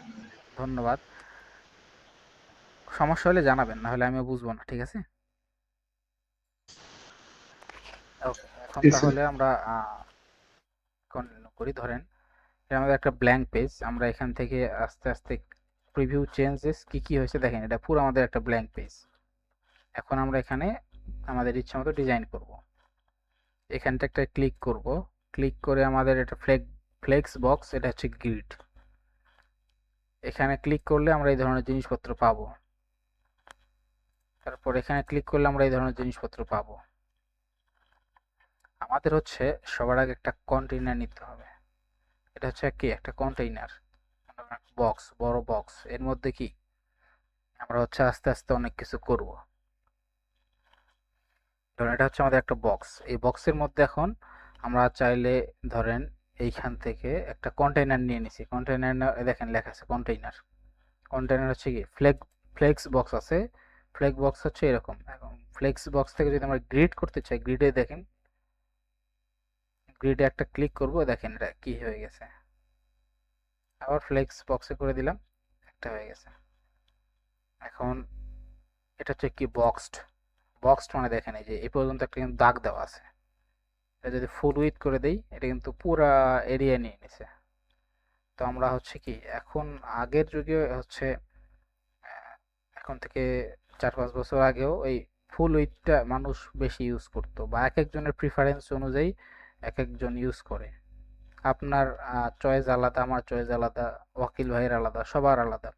ধন্যবাদ। সমস্যা হলে জানাবেন, না হলে আমিও বুঝবো না, ঠিক আছে? ওকে, এখন জি স্যার। তাহলে আমরা কন্টিনিউ করি। ধরেন এটা আমাদের একটা ব্ল্যাঙ্ক পেজ, আমরা এখান থেকে আস্তে আস্তে প্রিভিউ চেঞ্জেস কি কি হয়েছে দেখেন, এটা পুরো আমাদের একটা ব্ল্যাঙ্ক পেজ। এখন আমরা এখানে আমাদের ইচ্ছা মতো ডিজাইন করব। এখানটা একটা ক্লিক করব, ক্লিক করে আমাদের এটা ফ্লেক্স বক্স, এটা হচ্ছে গ্রিড। এখানে ক্লিক করলে আমরা এই ধরনের জিনিসপত্র পাবো। তারপর এখানে ক্লিক করলে আমরা এই ধরনের জিনিসপত্র পাবো। আমাদের হচ্ছে সবার আগে একটা কন্টেইনার নিতে হবে। এটা হচ্ছে কি একটা কন্টেইনার, বক্স, বড় বক্স। এর মধ্যে কি আমরা হচ্ছে আস্তে আস্তে অনেক কিছু করব। ধরেন এটা হচ্ছে আমাদের একটা বক্স, এই বক্সের মধ্যে এখন আমরা চাইলে ধরেন এইখান থেকে একটা কন্টেইনার নিয়ে নিছি। কন্টেইনার দেখেন লেখা আছে কন্টেইনার। কন্টেইনার হচ্ছে কি ফ্লেক্স বক্স আছে। ফ্লেক্স বক্স হচ্ছে এরকম। এখন ফ্লেক্স বক্স থেকে যদি আমরা গ্রিড করতে চাই, গ্রিডে দেখেন, গ্রিডে একটা ক্লিক করব, দেখেন এটা কি হয়ে গেছে। আবার ফ্লেক্স বক্সে করে দিলাম, একটা হয়ে গেছে। এখন এটা হচ্ছে কি বক্সড। বক্সড মানে দেখেন এই যে এই পর্যন্ত একটা কিন্তু দাগ দেওয়া আছে। এটা যদি ফুল উইথ করে দেই, এটা কিন্তু পুরা এরিয়া নিয়ে নিছে। তো আমরা হচ্ছে কি এখন আগের যুগে হচ্ছে এখন থেকে 4-5 বছর আগেও এই ফুল উইথটা মানুষ বেশি ইউজ করতো, বা এক একজনের প্রিফারেন্স অনুযায়ী এক একজন ইউজ করে। আপনার চয়েস আলাদা, আমার চয়েস আলাদা, ওয়াকিল ভাইয়ের আলাদা, সবার আলাদা।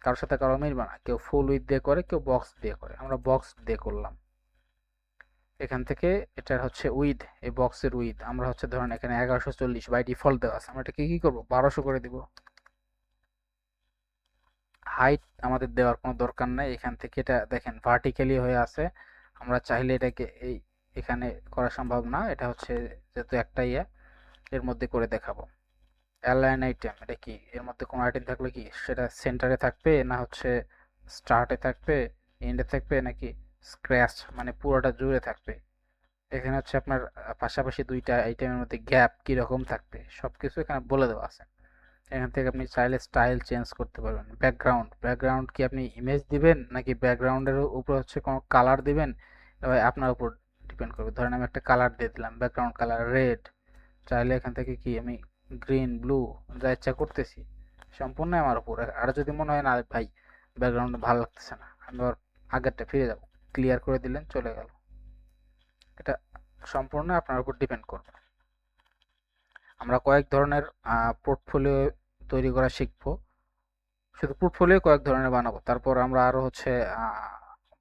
কারোর সাথে কারো মিলবে না। কেউ ফুল উইথ দিয়ে করে, কেউ বক্স দিয়ে করে। আমরা বক্স দিয়ে করলাম। এখান থেকে এটা হচ্ছে উইথ, এই বক্সের উইথ আমরা হচ্ছে ধরেন এখানে 1140 বাই ডিফল্ট দেওয়া আছে, আমরা এটা কি করব 1200 করে দিব। হাইট আমাদের দেওয়ার কোনো দরকার নাই। এখান থেকে এটা দেখেন ভার্টিক্যালি হয়ে আছে, আমরা চাইলে এটাকে এই এখানে করা সম্ভব না। এটা হচ্ছে যেহেতু একটা এর মধ্যে করে দেখাবো। অ্যালাইন আইটেম, এটা কি এর মধ্যে কোনো আইটেম থাকলে কি সেটা সেন্টারে থাকবে, না হচ্ছে স্টার্টে থাকবে, এন্ডে থাকবে, নাকি স্ক্র্যাচ মানে পুরোটা জুড়ে থাকবে। এখানে হচ্ছে আপনার পাশাপাশি দুইটা আইটেমের মধ্যে গ্যাপ কিরকম থাকবে সবকিছু এখানে বলে দেওয়া আছে। এখান থেকে আপনি চাইলে স্টাইল চেঞ্জ করতে পারবেন। ব্যাকগ্রাউন্ড, ব্যাকগ্রাউন্ড কি আপনি ইমেজ দিবেন নাকি ব্যাকগ্রাউন্ডের উপর হচ্ছে কোনো কালার দিবেন, এবার আপনার উপর ডিপেন্ড করবে। ধরেন আমি একটা কালার দিয়ে দিলাম, ব্যাকগ্রাউন্ড কালার রেড। চাইলে এখান থেকে কি আমি গ্রিন, ব্লু, যা ইচ্ছা করতেছি, সম্পূর্ণ আমার উপর। আর যদি মনে হয় না ভাই ব্যাকগ্রাউন্ড ভালো লাগতেছে না, আমি আবার আগেরটা ফিরে যাব, ক্লিয়ার করে দিলেন, চলে গেল। এটা সম্পূর্ণ আপনার উপর ডিপেন্ড করবে। আমরা কয়েক ধরনের পোর্টফোলিও তৈরি করা শিখবো। শুধু পোর্টফোলিও কয়েক ধরনের বানাবো, তারপর আমরা আরো হচ্ছে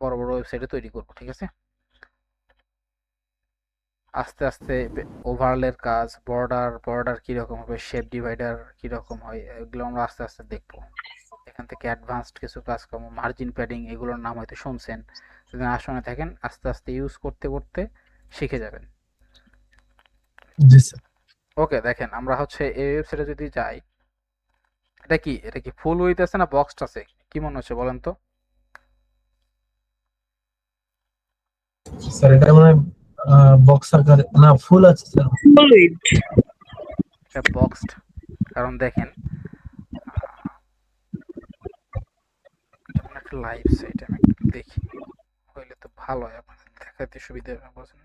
বড় বড় ওয়েবসাইটে তৈরি করব, ঠিক আছে? আস্তে আস্তে ওভারলের কাজ, বর্ডার কিরকম হবে, শেপ ডিভাইডার কিরকম হয়, এগুলো আমরা আস্তে আস্তে দেখবো। এখান থেকে অ্যাডভান্সড কিছু কাজকর্ম, মার্জিন প্যাডিং, এগুলোর নাম হয়তো শুনছেন। যদি না শুনে থাকেন, আস্তে আস্তে ইউজ করতে করতে শিখে যাবেন। জি স্যার। ওকে, দেখেন আমরা হচ্ছে এই ওয়েবসাইটে যদি যাই, এটা কি ফুল উইথ আছে না বক্সড আছে, কি মনে হচ্ছে বলেন তো? স্যার এটা মানে বক্স আকারে না, ফুল আছে স্যার। Full with. এটা বক্সড, কারণ দেখেন এটা মানে একটা লাইভ সাইট, আমি একটু দেখি হইলে তো ভালো হয়, আপনাদের দেখাতে সুবিধা হবে, বুঝলেন?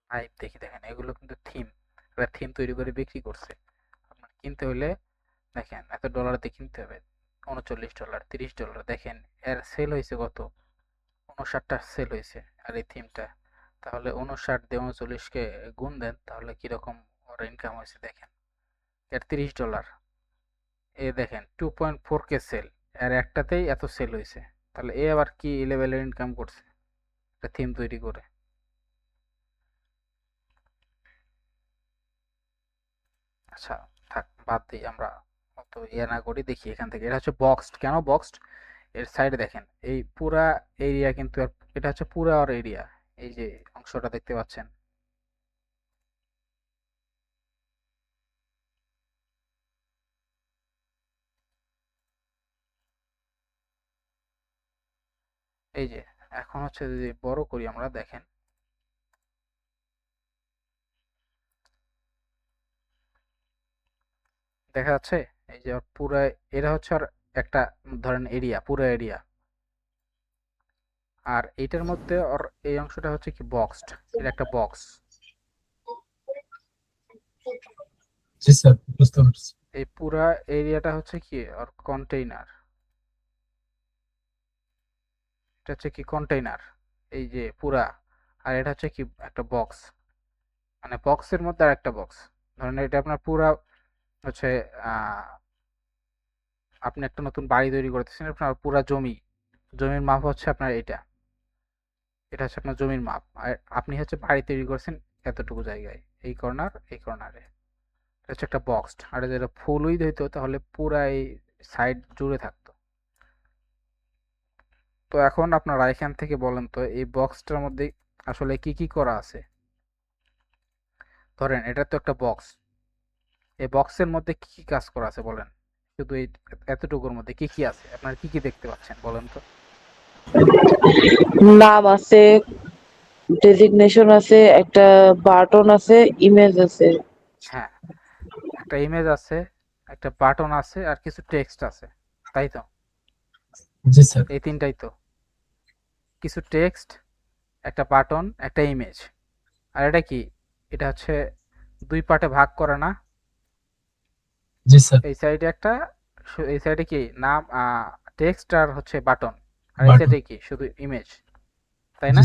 লাইভ দেখি, দেখেন এগুলো কিন্তু থিম, একটা থিম তৈরি করে বিক্রি করছে। আপনার কিনতে হলে দেখেন এত ডলার দিয়ে কিনতে হবে, $39, $30। দেখেন এর সেল হয়েছে কত, 59টা সেল হয়েছে। আর এই থিমটা তাহলে 59 দিয়ে 39কে গুণ দেন, তাহলে কিরকম ওর ইনকাম হয়েছে দেখেন। এর $30, এ দেখেন 2.4K সেল, আর একটাতেই এত সেল হয়েছে। তাহলে এ আবার কি লেভেলের ইনকাম করছে একটা থিম তৈরি করে। আচ্ছা থাক, বাদ দিই, আমরা অত ইয়ে না করি। দেখি এখান থেকে, এটা হচ্ছে বক্সড। কেন বক্সড? এর সাইডে দেখেন এই পুরা এরিয়া কিন্তু এটা হচ্ছে পুরা ওর এরিয়া। এই যে অংশটা দেখতে পাচ্ছেন, এই যে। এখন হচ্ছে যদি বড় করি আমরা, দেখেন দেখা যাচ্ছে এই যে ওর পুরা, এটা হচ্ছে আর একটা ধরেন এরিয়া, পুরো এরিয়া। আর এইটার মধ্যে ওর এই অংশটা হচ্ছে কি বক্সড, এটা একটা বক্স। জি স্যার, বুঝতে পারছি। এই পুরা এরিয়াটা হচ্ছে কি ওর কন্টেইনার, এটা হচ্ছে কি কন্টেইনার, এই যে পুরা। আর এটা হচ্ছে কি একটা বক্স, মানে বক্সের মধ্যে আর একটা বক্স। ধরেন এটা আপনার পুরা হচ্ছে আহ, আপনি একটা নতুন বাড়ি তৈরি করতেছেন, আপনার পুরা জমির মাপ হচ্ছে আপনার এটা, এটা হচ্ছে আপনার জমির মাপ। আর আপনি হচ্ছে বাড়ি তৈরি করছেন এতটুকু জায়গায়, এই কর্নার এই কর্নারে। এটা হচ্ছে একটা বক্সড। আর যেটা ফুল উইড হইতো তাহলে পুরা এই সাইড জুড়ে থাকতো। তো এখন আপনারা এখান থেকে বলেন তো এই বক্সটার মধ্যে আসলে কি কি করা আছে। ধরেন এটা তো একটা বক্স, এই বক্সের মধ্যে কি কি কাজ করা আছে বলেন। শুধু এই এতটুকুর মধ্যে কি কি আছে, আপনারা কি কি দেখতে পাচ্ছেন বলেন তো। নাম আছে, ডেজিগনেশন আছে, একটা বাটন আছে, ইমেজ আছে। হ্যাঁ, একটা ইমেজ আছে, একটা বাটন আছে, আর কিছু টেক্সট আছে, তাই তো? জি স্যার। এই তিনটাই তো। কিছু টেক্সট, একটা বাটন, একটা ইমেজ। আর এটা কি? এটা হচ্ছে দুই পার্টে ভাগ করা না? জি স্যার। এই সাইডে একটা, এই সাইডে কি নাম, টেক্সট আর হচ্ছে বাটন, আর এই বাটন। সাইডে কি শুধু ইমেজ, তাই জি না?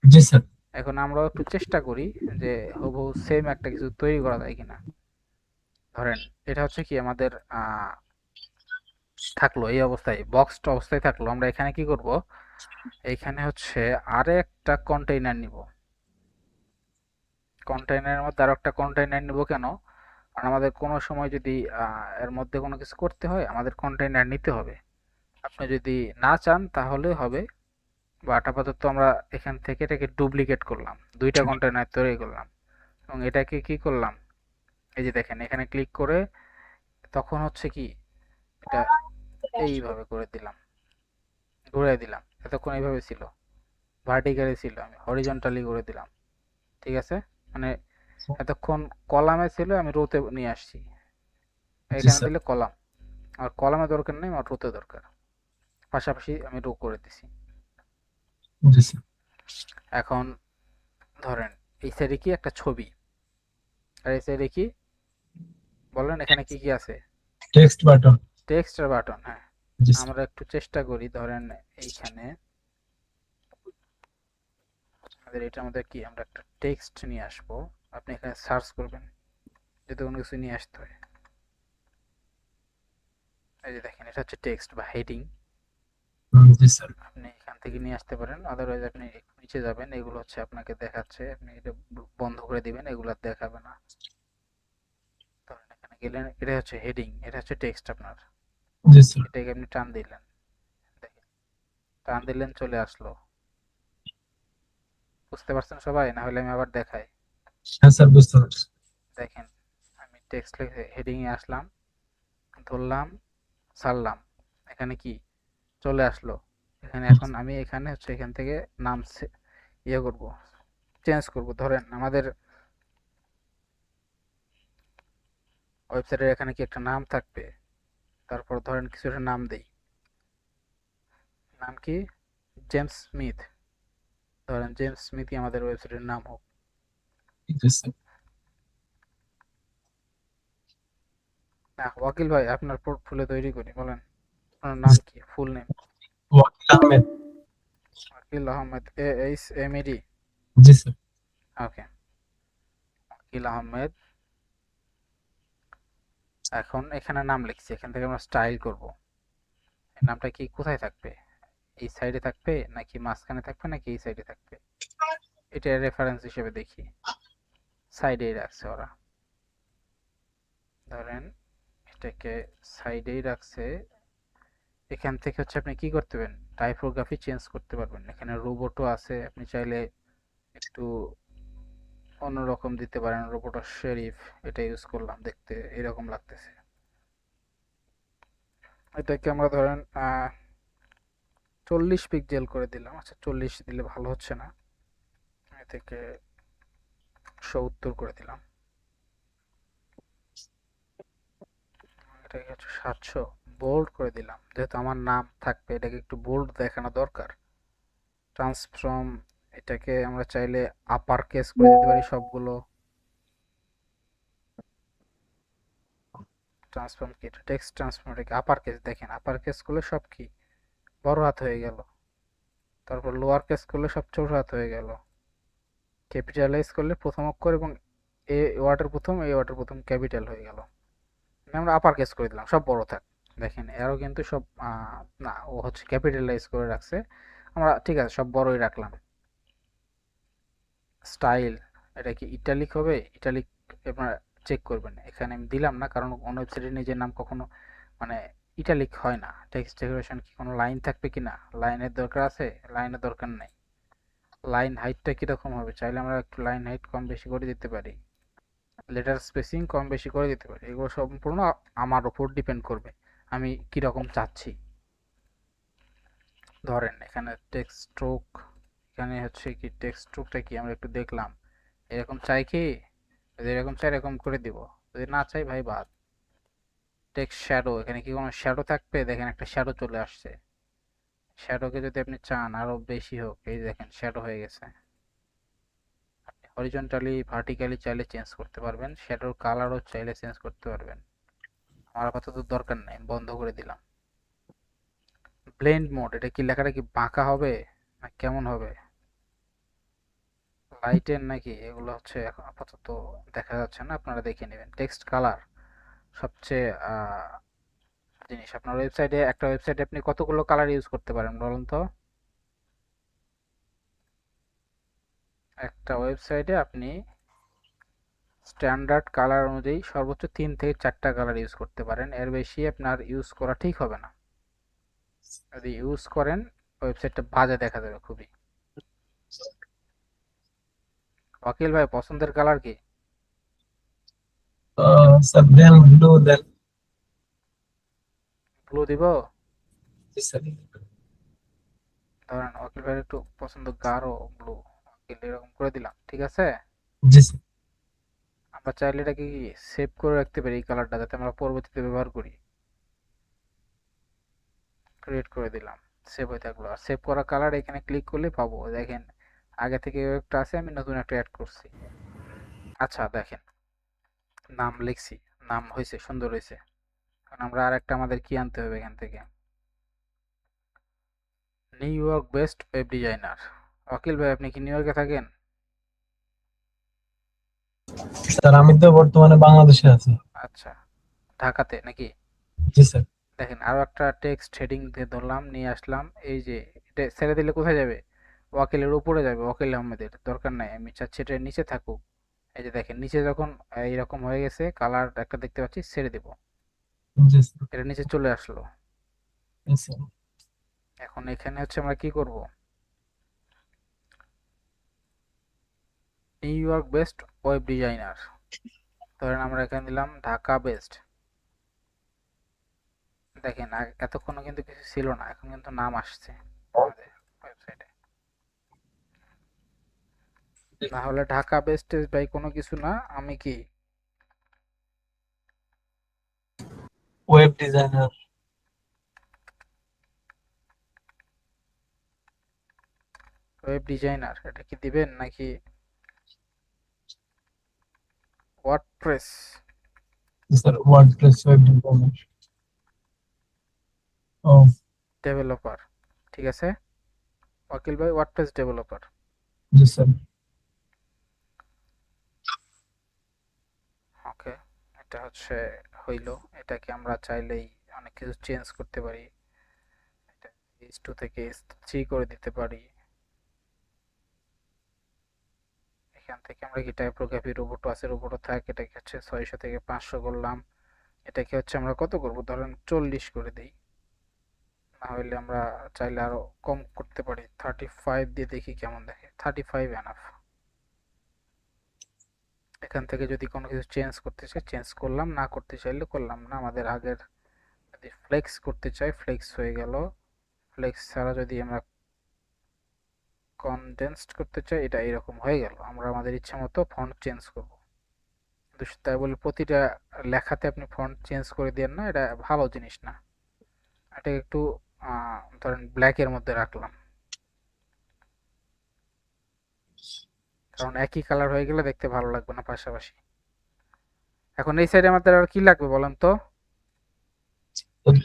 জি স্যার। এখন আমরা একটু চেষ্টা করি যে হুবহু সেম একটা কিছু তৈরি করা যায় কিনা। ধরেন এটা হচ্ছে কি আমাদের থাকলো এই অবস্থায়, বক্সড অবস্থায় থাকলো। আমরা এখানে কি করব, এইখানে হচ্ছে আরে একটা কন্টেইনার নিব। কন্টেইনারের মধ্যে আরো একটা কন্টেইনার নিব কেন? কারণ আমাদের কোনো সময় যদি এর মধ্যে কোনো কিছু করতে হয়, আমাদের কন্টেইনার নিতে হবে। আপনি যদি না চান তাহলে হবে, বাট আপাতত আমরা এখান থেকে এটাকে ডুপ্লিকেট করলাম, দুইটা কন্টেইনার তৈরি করলাম। এবং এটাকে কি করলাম, এই যে দেখেন এখানে ক্লিক করে, তখন হচ্ছে কি এটা এইভাবে করে দিলাম, ঘুরে দিলাম। এতক্ষণ এইভাবে ছিল, ভার্টিক্যালি ছিল, আমি হরিজন্টালি করে দিলাম। ঠিক আছে, মানে এতক্ষণ কলামে ছিল, আমি রোতে নিয়ে আসছি। জি এখানে স্যার। দিলে কলাম, আর কলামে দরকার নেই, আমার রোতে দরকার। পাশাপাশি আমি রো করে দিছি। জি স্যার। এখন ধরেন এই সাইডে কি একটা ছবি, আর এই সাইডে কি বলেন, এখানে কি কি আছে? Text button. টেক্সট আর বাটন, হ্যাঁ। জি স্যার। আমরা একটু চেষ্টা করি, ধরেন এইখানে আমাদের এটার মধ্যে কি আমরা একটা টেক্সট নিয়ে আসবো। আপনি এখানে সার্চ করবেন যদি কোনো কিছু নিয়ে আসতে হয়। এই যে দেখেন এটা হচ্ছে টেক্সট বা হেডিং, জি স্যার। আপনি এখান থেকে নিয়ে আসতে পারেন। আদারওয়াইজ আপনি একটু নিচে যাবেন, এগুলো হচ্ছে আপনাকে দেখাচ্ছে, আপনি এটা বন্ধ করে দিবেন, এগুলো আর দেখাবে না। ধরেন এখানে গেলেন, এটা হচ্ছে হেডিং, এটা হচ্ছে টেক্সট আপনার। জি স্যার। এটাকে আপনি টান দিলেন, দেখেন টান দিলেন চলে আসলো। বুঝতে পারছেন সবাই? না হলে আমি আবার দেখাই। হ্যাঁ স্যার, বুঝতে পারছি। দেখেন আমি টেক্সট লিখে হেডিং এ আসলাম, ধরলাম, ছাড়লাম, এখানে কি চলে আসলো। এখানে এখন আমি এখানে হচ্ছে এখান থেকে নাম ইয়ে করব, চেঞ্জ করব। ধরেন আমাদের ওয়েবসাইটের এখানে কি একটা নাম থাকবে, তারপর ধরেন কিছু একটা নাম দেই। নাম কি? James Smith. ধরেন জেমস স্মিথই আমাদের ওয়েবসাইটের নাম হোক। জি স্যার। না ওয়াকিল ভাই, আপনার পোর্টফোলিও তৈরি করি, বলেন আপনার নাম কি, ফুল নেম? ওয়াকিল আহমেদ। ওয়াকিল আহমেদ, AHMED। জি স্যার। ওকে, ওয়াকিল আহমেদ এখন এখানে নাম লিখছি, এখান থেকে আমরা স্টাইল করব। এই নামটা কি কোথায় থাকবে? এই সাইডে থাকবে নাকি মাঝখানে থাকবে নাকি এই সাইডে থাকবে? এটা রেফারেন্স হিসেবে দেখি। সাইডেই রাখছে ওরা, ধরেন এটাকে সাইডেই রাখছে। এখান থেকে হচ্ছে আপনি কি করতে পারবেন, টাইপোগ্রাফি চেঞ্জ করতে পারবেন। এখানে রোবটও আছে, আপনি চাইলে একটু অন্যরকম দিতে পারেন। রোবট শেরিফ এটা ইউজ করলাম, দেখতে এরকম লাগতেছে। এটাকে আমরা ধরেন 40 পিক্সেল করে দিলাম। আচ্ছা 40 দিলে ভালো হচ্ছে না, এটাকে 70 করে দিলাম। এটাকে হচ্ছে 700 বোল্ড করে দিলাম, যেহেতু আমার নাম থাকবে এটাকে একটু বোল্ড দেখানো দরকার। ট্রান্সফর্ম এটাকে আমরা চাইলে আপার কেস করে দিতে পারি সবগুলো। ট্রান্সফর্ম কি, টেক্সট ট্রান্সফর্ম, এটাকে আপার কেস, দেখেন আপার কেস করলে সব কি বড় হাত হয়ে গেল, তারপর লোয়ার কেস করলে সব ছোট হাত হয়ে গেল, ক্যাপিটালাইজ করলে প্রথম অক্ষর এবং এ ওয়ার্ডের প্রথম এই ওয়ার্ডের প্রথম ক্যাপিটাল হয়ে গেল। আমরা আপার কেস করে দিলাম, সব বড় থাক। দেখেন এরও কিন্তু সব না, ও হচ্ছে ক্যাপিটালাইজ করে রাখছে। আমরা ঠিক আছে সব বড়ই রাখলাম। স্টাইল এটা কি ইটালিক হবে? ইটালিক আপনারা চেক করবেন। এখানে আমি দিলাম না, কারণ অন্য ওয়েবসাইটে নিজের নাম কখনো মানে ইটালিক হয় না। টেক্সট ডেকোরেশন কি কোনো লাইন থাকবে কিনা, লাইনের দরকার আছে? লাইনের দরকার নেই। লাইন হাইটটা কীরকম হবে, চাইলে আমরা একটু লাইন হাইট কম বেশি করে দিতে পারি, লেটার স্পেসিং কম বেশি করে দিতে পারি। এগুলো সম্পূর্ণ আমার উপর ডিপেন্ড করবে আমি কীরকম চাচ্ছি। ধরেন এখানে টেক্সট স্ট্রোক, এখানে হচ্ছে কি টেক্সট স্ট্রোকটা কি আমরা একটু দেখলাম। এরকম চাই কি, যদি এরকম চাই এরকম করে দিব, যদি না চাই ভাই বাদ। টেক্সট শ্যাডো, এখানে কি কোনো শ্যাডো থাকবে? দেখেন একটা শ্যাডো চলে আসছে। শ্যাডোকে যদি আপনি চান আরো বেশি হোক, এই দেখেন শ্যাডো হয়ে গেছে। আপনি হরিজন্টালি ভার্টিক্যালি চাইলে চেঞ্জ করতে পারবেন, শ্যাডোর কালারও চাইলে চেঞ্জ করতে পারবেন। আমার আপাতত দরকার নেই, বন্ধ করে দিলাম। ব্লেন্ড মোড, এটা কি লেখাটা কি বাঁকা হবে না কেমন হবে, লাইটের নাকি, এগুলো হচ্ছে এখন আপাতত দেখা যাচ্ছে না, আপনারা দেখে নেবেন। টেক্সট কালার সবচেয়ে জিনিস, আপনার ওয়েবসাইটে, একটা ওয়েবসাইটে আপনি কতগুলো কালার ইউজ করতে পারেন বলুন তো? একটা ওয়েবসাইটে আপনি স্ট্যান্ডার্ড কালার অনুযায়ী সর্বোচ্চ 3 থেকে 4টা কালার ইউজ করতে পারেন, এর বেশি আপনার ইউজ করা ঠিক হবে না। যদি ইউজ করেন ওয়েবসাইটটা বাজে দেখা যাবে খুবই। ওয়াকিল ভাই পছন্দের কালার কি? স্যার দেন ব্লু দেন। ব্লু দিব? জি স্যার। ধরেন ওয়াকিল ভাইয়ের একটু পছন্দ গাঢ় ব্লু, ওয়াকিল এরকম করে দিলাম, ঠিক আছে। জি স্যার। আমরা চাইলে এটাকে কি সেভ করে রাখতে পারি এই কালারটা, যাতে আমরা পরবর্তীতে ব্যবহার করি। ক্রিয়েট করে দিলাম, সেভ হয়ে থাকলো। আর সেভ করা কালার এখানে ক্লিক করলে পাবো, দেখেন আগে থেকে একটা আছে, আমি নতুন একটা অ্যাড করছি। আচ্ছা দেখেন নাম লিখছি, নাম হয়েছে, সুন্দর হয়েছে। এখন আমরা আরেকটা আমাদের কি আনতে হবে এখান থেকে, New York best web designer. Wakil ভাই আপনি কি নিউ ইয়র্কে থাকেন? স্যার আমি তো বর্তমানে বাংলাদেশে আছি। আচ্ছা, ঢাকাতে নাকি? জি স্যার। দেখেন আরো একটা টেক্সট হেডিং দিয়ে ধরলাম, নিয়ে আসলাম। এই যে এটা ছেড়ে দিলে কোথায় যাবে? ওয়াকিলের উপরে যাবে, ওয়াকিল আহমেদের দরকার নাই, আমি চাচ্ছি এটা নিচে থাকুক। এই যে দেখেন নিচে যখন এইরকম হয়ে গেছে, কালার একটা দেখতে পাচ্ছি, ছেড়ে দেব, জি স্যার। এটা নিচে চলে আসলো। জি স্যার। এখন এখানে হচ্ছে আমরা কি করব, new York best web designer, ধরেন আমরা এখানে দিলাম ঢাকা বেস্ট। দেখেন এতক্ষণ কিন্তু কিছু ছিল না, এখন কিন্তু নাম আসছে আমাদের ওয়েবসাইটে। না হলে ঢাকা বেস্ট বাই কোনো কিছু না, আমি কি ওয়েব ডিজাইনার। ওয়েব ডিজাইনার এটা কি দিবেন নাকি ওয়ার্ডপ্রেস জি স্যার, ওয়ার্ডপ্রেস ওয়েব ডিজাইনার। ও ডেভেলপার? ঠিক আছে ওয়াকিল ভাই, ওয়ার্ডপ্রেস ডেভেলপার। জি স্যার। ওকে, এটা হচ্ছে হইলো। এটাকে আমরা চাইলেই অনেক কিছু চেঞ্জ করতে পারি। এটা H2 থেকে H3 করে দিতে পারি। এখান থেকে আমরা কি টাইপোগ্রাফি রোবটও আছে, রোবটও থাক, এটাকে হচ্ছে 600 থেকে 500 করলাম। এটাকে হচ্ছে আমরা কত করব, ধরেন 40 করে দিই। না হইলে আমরা চাইলে আরো কম করতে পারি, 35 দিয়ে দেখি কেমন দেখে। 35 এনাফ। এখান থেকে যদি কোনো কিছু চেঞ্জ করতে চাই চেঞ্জ করলাম, না করতে চাইলে করলাম না। আমাদের আগের যদি ফ্লেক্স করতে চাই ফ্লেক্স হয়ে গেল। ফ্লেক্স ছাড়া যদি আমরা কনডেন্সড করতে চাই এটা এরকম হয়ে গেল। আমরা আমাদের ইচ্ছা মতো ফন্ট চেঞ্জ করব। তাই বলে প্রতিটা লেখাতে আপনি ফন্ট চেঞ্জ করে দেন না, এটা ভালো জিনিস না। এটা একটু ধরেন ব্ল্যাকের মধ্যে রাখলাম, কারণ একই কালার হয়ে গেলে দেখতে ভালো লাগবে না পাশাপাশি। এখন এই সাইডে আমাদের আর কি লাগবে বলেন তো?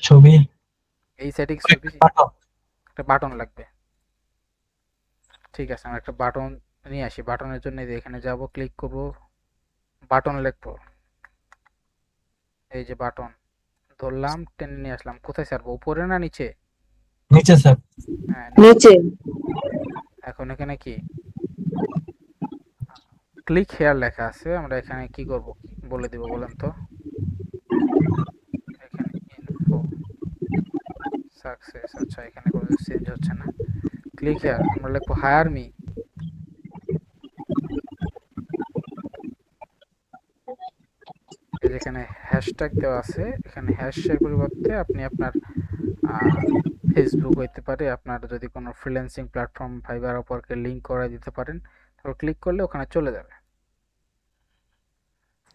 ছবি এই সাইডে ছবি, পাঠাও। একটা বাটন লাগবে। ঠিক আছে, আমরা একটা বাটন নিয়ে আসি। বাটনের জন্য এই যে এখানে যাব, ক্লিক করব, বাটন লিখবো। এই যে বাটন ধরলাম, টেনে নিয়ে আসলাম। কোথায় ছাড়বো, উপরে না নিচে? নিচে স্যার। হ্যাঁ নিচে। নিচে। এখন এখানে কি ক্লিক হেয়ার লেখা আছে, আমরা এখানে কি করব বলে দিব বলেন তো? এখানে ইনফো সাকসেস। আচ্ছা, এখানে কোনো চেঞ্জ হচ্ছে না। ক্লিক হেয়ার আমরা লিখবো হায়ার মি। এই যেখানে হ্যাশট্যাগ দেওয়া আছে, এখানে হ্যাশের পরিবর্তে আপনি আপনার ফেসবুক হইতে পারে, আপনার যদি কোনো ফ্রিল্যান্সিং প্ল্যাটফর্ম ফাইবার অপরকে লিঙ্ক করে দিতে পারেন, তারপর ক্লিক করলে ওখানে চলে যাবে।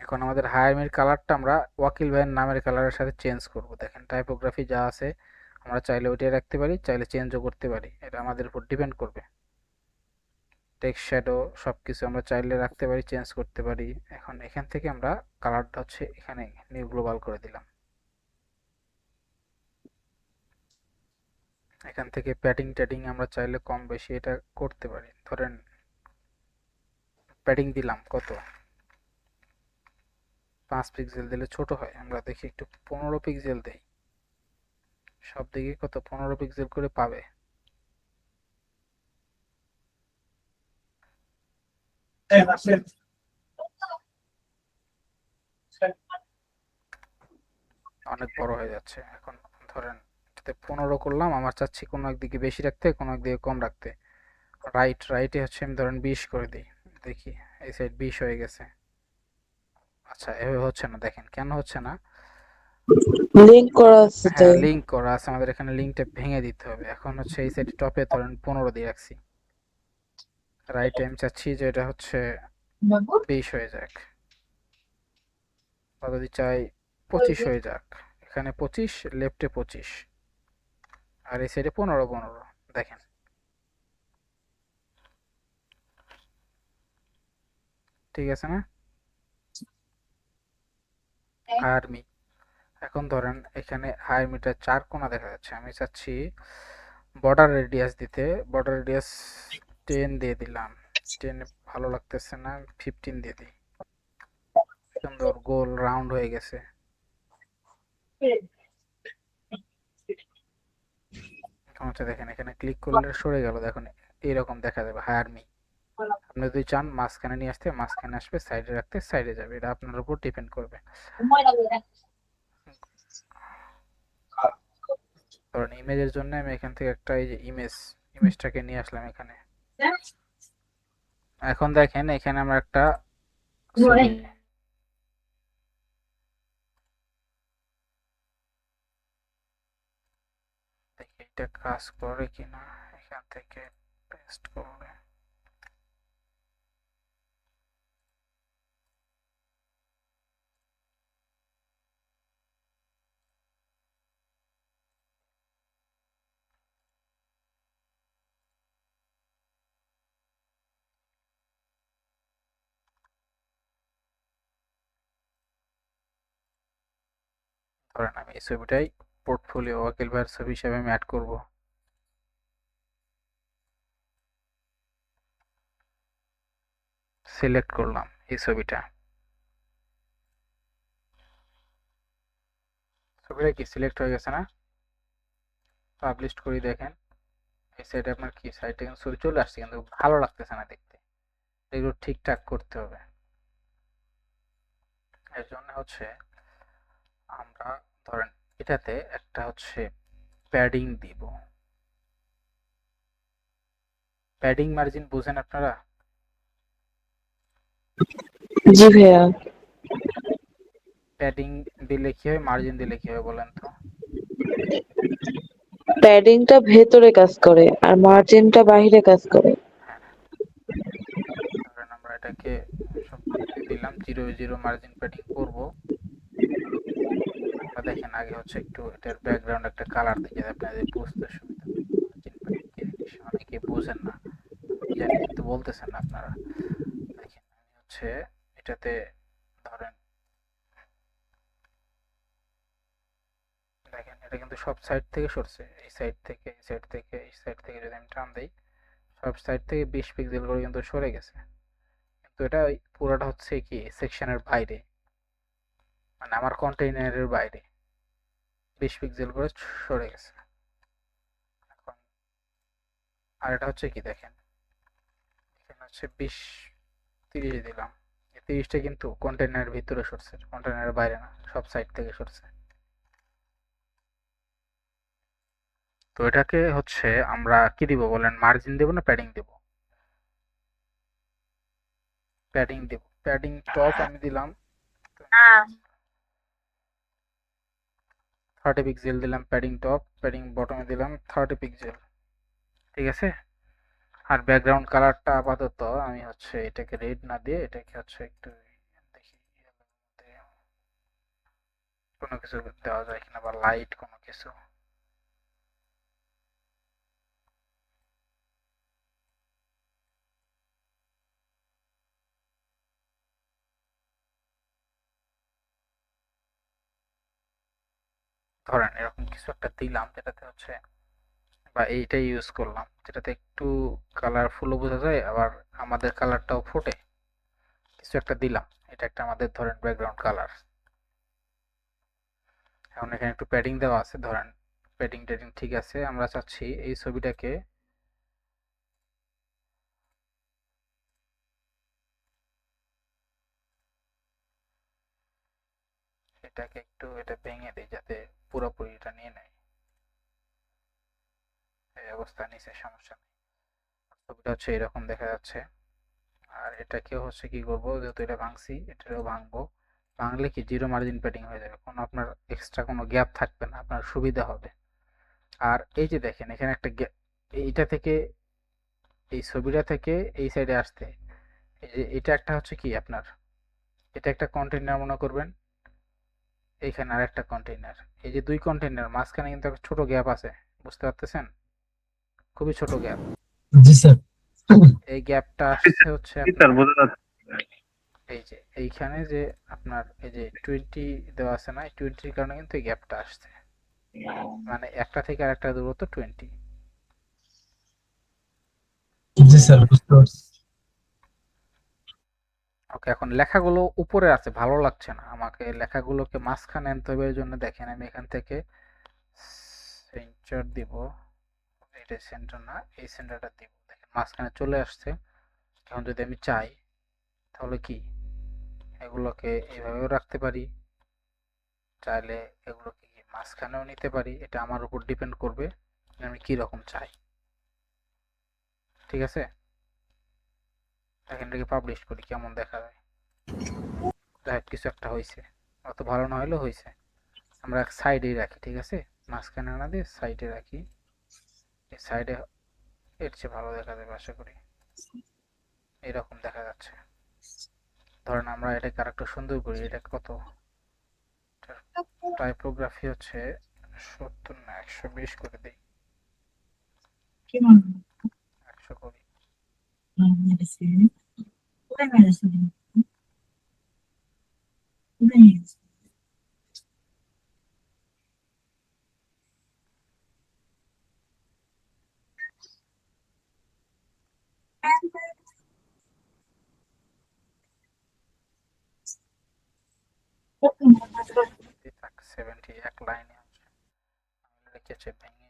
এখন আমাদের হায়ার মির কালারটা আমরা ওয়াকিল ভাইয়ের নামের কালারের সাথে চেঞ্জ করব। দেখেন টাইপোগ্রাফি যা আছে আমরা চাইলে ওইটাই রাখতে পারি, চাইলে চেঞ্জও করতে পারি, এটা আমাদের উপর ডিপেন্ড করবে। টেক্সট শ্যাডো সবকিছু আমরা চাইলে রাখতে পারি, চেঞ্জ করতে পারি। এখন এখান থেকে আমরা কালারটা হচ্ছে এখানে নিউ গ্লোবাল করে দিলাম। এখান থেকে প্যাডিং ট্যাডিং আমরা চাইলে কম বেশি এটা করতে পারি। ধরেন প্যাডিং দিলাম কত, 5 পিক্সেল দিলে ছোট হয়, আমরা দেখি একটু 15 পিক্সেল দেই। সব দিকে কত, 15 পিক্সেল করে পাবে। অনেক বড় হয়ে যাচ্ছে। এখন ধরেন এটাতে 15 করলাম, আমার চাচ্ছি কোনো একদিকে বেশি রাখতে, কোনো একদিকে কম রাখতে। রাইটে হচ্ছে আমি ধরেন 20 করে দিই, দেখি এই সাইড 20 হয়ে গেছে। আচ্ছা এভাবে হচ্ছে না, দেখেন কেন হচ্ছে না। লিংক করা আছে হ্যাঁ তাই। লিঙ্ক করা আছে, আমাদের এখানে লিঙ্কটা ভেঙে দিতে হবে। এখন হচ্ছে এই সাইড টপে ধরেন 15 দিয়ে রাখছি, রাইটে আমি চাচ্ছি যে এটা হচ্ছে 20 হয়ে যাক, বা যদি চাই 25 হয়ে যাক। এখানে 25, লেফটে 25, আর এই সাইডে 15 দেখেন ঠিক আছে না? আর্মি। এখন ধরেন এখানে হায়ার মিটার 4 কোণা দেখা যাচ্ছে, আমি চাচ্ছি বর্ডার রেডিয়াস দিতে। বর্ডার রেডিয়াস 10 দিয়ে দিলাম। 10 ভালো লাগতেছে না, 15 দিয়ে দিই। সুন্দর গোল রাউন্ড হয়ে গেছে। এখন হচ্ছে দেখেন এখানে ক্লিক করলে সরে গেল, দেখুন এইরকম দেখা যাবে হায়ার মি। আপনি যদি চান মাঝখানে নিয়ে আসতে মাঝখানে আসবে, সাইডে রাখতে সাইডে যাবে, এটা আপনার উপর ডিপেন্ড করবে। ধরেন ইমেজের জন্য আমি এখান থেকে একটা এই যে ইমেজটাকে নিয়ে আসলাম এখানে। এখন দেখেন এখানে আমরা একটা ছবি, দেখি এটা কাজ করে কিনা। এখান থেকে পেস্ট করলে ধরেন আমি এই ছবিটাই পোর্টফোলিও ওয়াকিল ভাইয়ের ছবি হিসেবে আমি অ্যাড করব। সিলেক্ট করলাম এই ছবিটা। ছবিটা কি সিলেক্ট হয়ে গেছে না? পাবলিশ করি দেখেন, এই সাইডে আপনার কি সাইডে কিন্তু ছবি চলে আসছে কিন্তু ভালো লাগতেছে না দেখতে। এগুলো ঠিকঠাক করতে হবে। এর জন্য হচ্ছে আমরা ধরেন এটাতে একটা হচ্ছে প্যাডিং দিব। প্যাডিং মার্জিন বুঝেন আপনারা? জি ভাইয়া। প্যাডিং দিলে কি হয়, মার্জিন দিলে কি হয় বলেন তো? প্যাডিংটা ভেতরে কাজ করে আর মার্জিনটা বাহিরে কাজ করে। হ্যাঁ, ধরেন আমরা এটাকে সব দিলাম, 0 মার্জিন প্যাডিং করব। আমরা দেখেন আগে হচ্ছে একটু এটার ব্যাকগ্রাউন্ড একটা কালার দিই যাতে আপনাদের বুঝতে সুবিধা হয়। মার্জিন প্যাডিং কি জিনিস অনেকে বোঝেন না, আমি জানি কিন্তু বলতেছেন না আপনারা। দেখেন আমি হচ্ছে এটাতে ধরেন, দেখেন এটা কিন্তু সব সাইড থেকে সরছে, এই সাইড থেকে, এই সাইড থেকে, এই সাইড থেকে যদি আমি টান দিই সব সাইড থেকে 20 পিক্সেল করে কিন্তু সরে গেছে। কিন্তু এটা ওই পুরোটা হচ্ছে কি সেকশনের বাইরে, মানে আমার কন্টেইনারের বাইরে 20 পিক্সেল করে সরে গেছে। এখন আর এটা হচ্ছে কি দেখেন, এখানে হচ্ছে 20 30 দিলাম, এই 30টা কিন্তু কন্টেইনারের ভিতরে সরছে, কন্টেইনারের বাইরে না, সব সাইড থেকে সরছে। তো এটাকে হচ্ছে আমরা কি দিব বলেন, মার্জিন দেব না প্যাডিং দেব? প্যাডিং দেব। প্যাডিং টপ আমি দিলাম 30 পিক্সেল দিলাম প্যাডিং টপ, প্যাডিং বটমে দিলাম 30 পিক্সেল, ঠিক আছে। আর ব্যাকগ্রাউন্ড কালারটা আপাতত আমি হচ্ছে এটাকে রেড না দিয়ে এটাকে হচ্ছে একটু দেখি কোনো কিছু দেওয়া যায় কিনা, বা লাইট কোনো কিছু। ধরেন এরকম কিছু একটা দিলাম যেটাতে হচ্ছে, বা এইটাই ইউজ করলাম যেটাতে একটু কালারফুলও বোঝা যায় আবার আমাদের কালারটাও ফোটে, কিছু একটা দিলাম। এটা একটা আমাদের ধরেন ব্যাকগ্রাউন্ড কালার। এখন এখানে একটু প্যাডিং দেওয়া আছে, ধরেন প্যাডিং টেডিং ঠিক আছে। আমরা চাচ্ছি এই ছবিটাকে এটাকে একটু এটা ভেঙে দিই যাতে পুরোপুরি এটা নিয়ে নেয়, এই অবস্থা নিচে সমস্যা নেই। ছবিটা হচ্ছে এরকম দেখা যাচ্ছে। আর এটাকেও হচ্ছে কি করবো, যেহেতু এটা ভাঙছি এটাও ভাঙবো। ভাঙলে কি 0 মার্জিন প্যাডিং হয়ে যাবে, কোনো আপনার এক্সট্রা কোনো গ্যাপ থাকবে না, আপনার সুবিধা হবে। আর এই যে দেখেন এখানে একটা এইটা থেকে, এই ছবিটা থেকে এই সাইডে আসতে, এই যে এটা একটা হচ্ছে কি আপনার, এটা একটা কন্টেইনার মনে করবেন, এইখানে আর একটা কন্টেইনার, এই যে দুই কন্টেইনার মাঝখানে কিন্তু একটা ছোট গ্যাপ আছে, বুঝতে পারতেছেন? খুবই ছোট গ্যাপ। জি স্যার। এই গ্যাপটা আসছে হচ্ছে স্যার আপনার বোঝা যাচ্ছে। এই যে এইখানে যে আপনার এই যে 20 দেওয়া আছে না, এই 20-র কারণে কিন্তু এই গ্যাপটা আসছে, মানে একটা থেকে আরেকটা দূরত্ব 20। জি স্যার, বুঝতে পারছি। ওকে, এখন লেখাগুলো উপরে আছে ভালো লাগছে না আমাকে, লেখাগুলোকে মাঝখানে আনতে হবে। এর জন্য দেখেন আমি এখান থেকে সেন্টার দিব, এটা সেন্টার না, এই সেন্টারটা দিব, দেখেন মাঝখানে চলে আসছে। এখন যদি আমি চাই তাহলে কি এগুলোকে এইভাবেও রাখতে পারি, চাইলে এগুলোকে কি মাঝখানেও নিতে পারি, এটা আমার উপর ডিপেন্ড করবে আমি কি রকম চাই, ঠিক আছে। এখানটাকে পাবলিশ করি কেমন দেখা যায়, দেখ কিছু একটা হয়েছে, অত ভালো না হলেও হয়েছে। আমরা সাইডেই রাখি, ঠিক আছে, মাঝখানে না দিয়ে সাইডে রাখি, এই সাইডে এর চেয়ে ভালো দেখা যাবে আশা করি। এরকম দেখা যাচ্ছে। ধরেন আমরা এটাকে আরেকটু সুন্দর করি, এটা কত, টাইপোগ্রাফি হচ্ছে 70 না 120 করে দিই, 100 করি। থাক, 70 এক লাইনে আছে, রেখেছে ভেঙে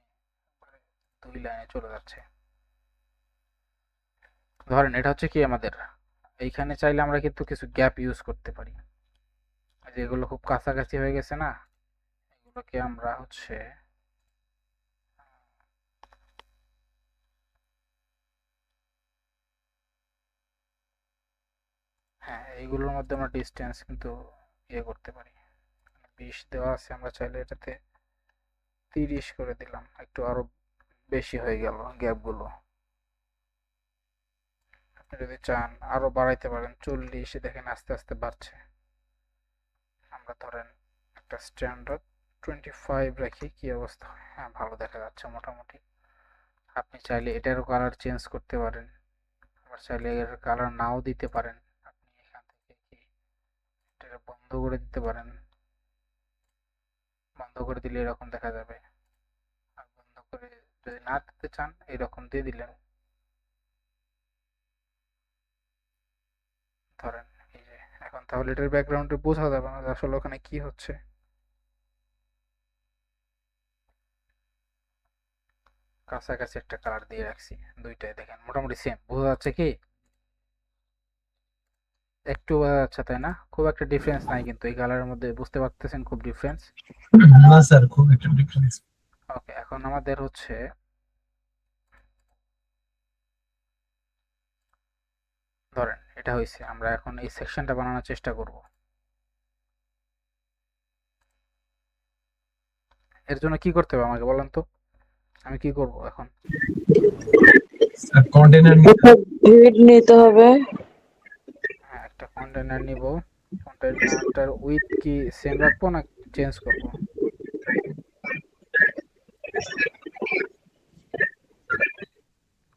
একবারে 2 লাইনে চলে যাচ্ছে। ধরেন এটা হচ্ছে কি আমাদের এইখানে চাইলে আমরা কিন্তু কিছু গ্যাপ ইউজ করতে পারি, যেগুলো খুব কাছাকাছি হয়ে গেছে না, এগুলোকে আমরা হচ্ছে হ্যাঁ এইগুলোর মধ্যে আমরা ডিস্টেন্স কিন্তু ইয়ে করতে পারি। 20 দেওয়া আছে, আমরা চাইলে এটাতে 30 করে দিলাম, একটু আরো বেশি হয়ে গেল গ্যাপগুলো। আপনি যদি চান আরো বাড়াইতে পারেন 40, দেখেন আস্তে আস্তে বাড়ছে। আমরা ধরেন একটা স্ট্যান্ডার্ড 25 রাখি, কি অবস্থা হয়? হ্যাঁ ভালো দেখা যাচ্ছে মোটামুটি। আপনি চাইলে এটারও কালার চেঞ্জ করতে পারেন, আবার চাইলে এর কালার নাও দিতে পারেন। আপনি এখান থেকে কি এটা বন্ধ করে দিতে পারেন, বন্ধ করে দিলে এরকম দেখা যাবে, আর বন্ধ করে যদি না দিতে চান এরকম দিয়ে দিলেন। ধরেন এই যে এখন তাহলে এটার ব্যাকগ্রাউন্ডে বোঝা যাবে না যে আসলে ওখানে কি হচ্ছে। কাছাকাছি একটা কালার দিয়ে রাখছি, দুইটাই দেখেন মোটামুটি সেম বোঝা যাচ্ছে কি? একটু বোঝা যাচ্ছে তাই না? খুব একটা ডিফারেন্স নাই কিন্তু এই কালারের মধ্যে, বুঝতে পারতেছেন খুব ডিফারেন্স? না স্যার, খুব একটা ডিফারেন্স। ওকে, এখন আমাদের হচ্ছে ধরেন এটা হয়েছে, আমরা এখন এই সেকশনটা বানানোর চেষ্টা করব। এর জন্য কি করতে হবে আমাকে বলেন তো, আমি কি করব এখন? স্যার কন্টেইনার একটা গ্রিড নিতে হবে। হ্যাঁ একটা কন্টেইনার নিব, কন্টেইনারটার উইথ কি সেম রাখবো না চেঞ্জ করব?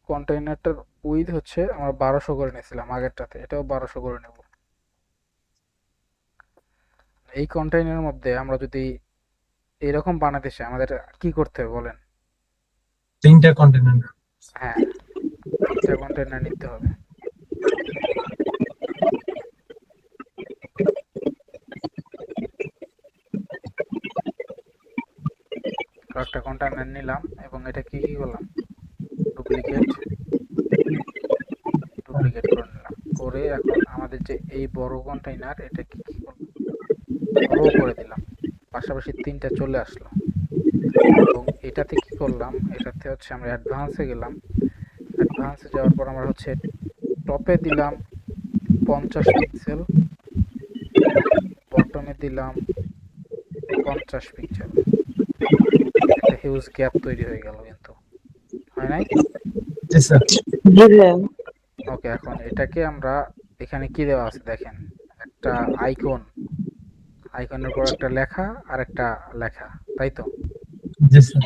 কন্টেইনারটার উইথ হচ্ছে আমরা 1200 করে নিয়েছিলাম আগেরটাতে, এটাও 1200 করে নেব। এই কন্টেইনারের মধ্যে আমরা যদি এরকম বানাতে চাই আমাদের কি করতে হবে বলেন? 3টা কন্টেইনার। হ্যাঁ 3টা কন্টেইনার নিতে হবে। কয়েকটা কন্টেইনার নিলাম এবং এটা কি কি করলাম, ডুপ্লিকেট ডুপ্লিকেট করে নিলাম, করে এখন আমাদের যে এই বড় কন্টেইনার এটা কি কি করলাম, বড় করে দিলাম, পাশাপাশি 3টা চলে আসলো। এবং এটাতে কি করলাম, এটাতে হচ্ছে আমরা অ্যাডভান্সে গেলাম, অ্যাডভান্সে যাওয়ার পর আমরা হচ্ছে টপে দিলাম 50 পিক্সেল, বটমে দিলাম 50 পিক্সেল। একটা হিউজ গ্যাপ তৈরি হয়ে গেল কিন্তু, হয় নাই? জি স্যার। জি স্যার। ওকে, এখন এটাকে আমরা এখানে কি দেওয়া আছে দেখেন, একটা আইকন, আইকনের পর একটা লেখা আর একটা লেখা, তাই তো? জি স্যার।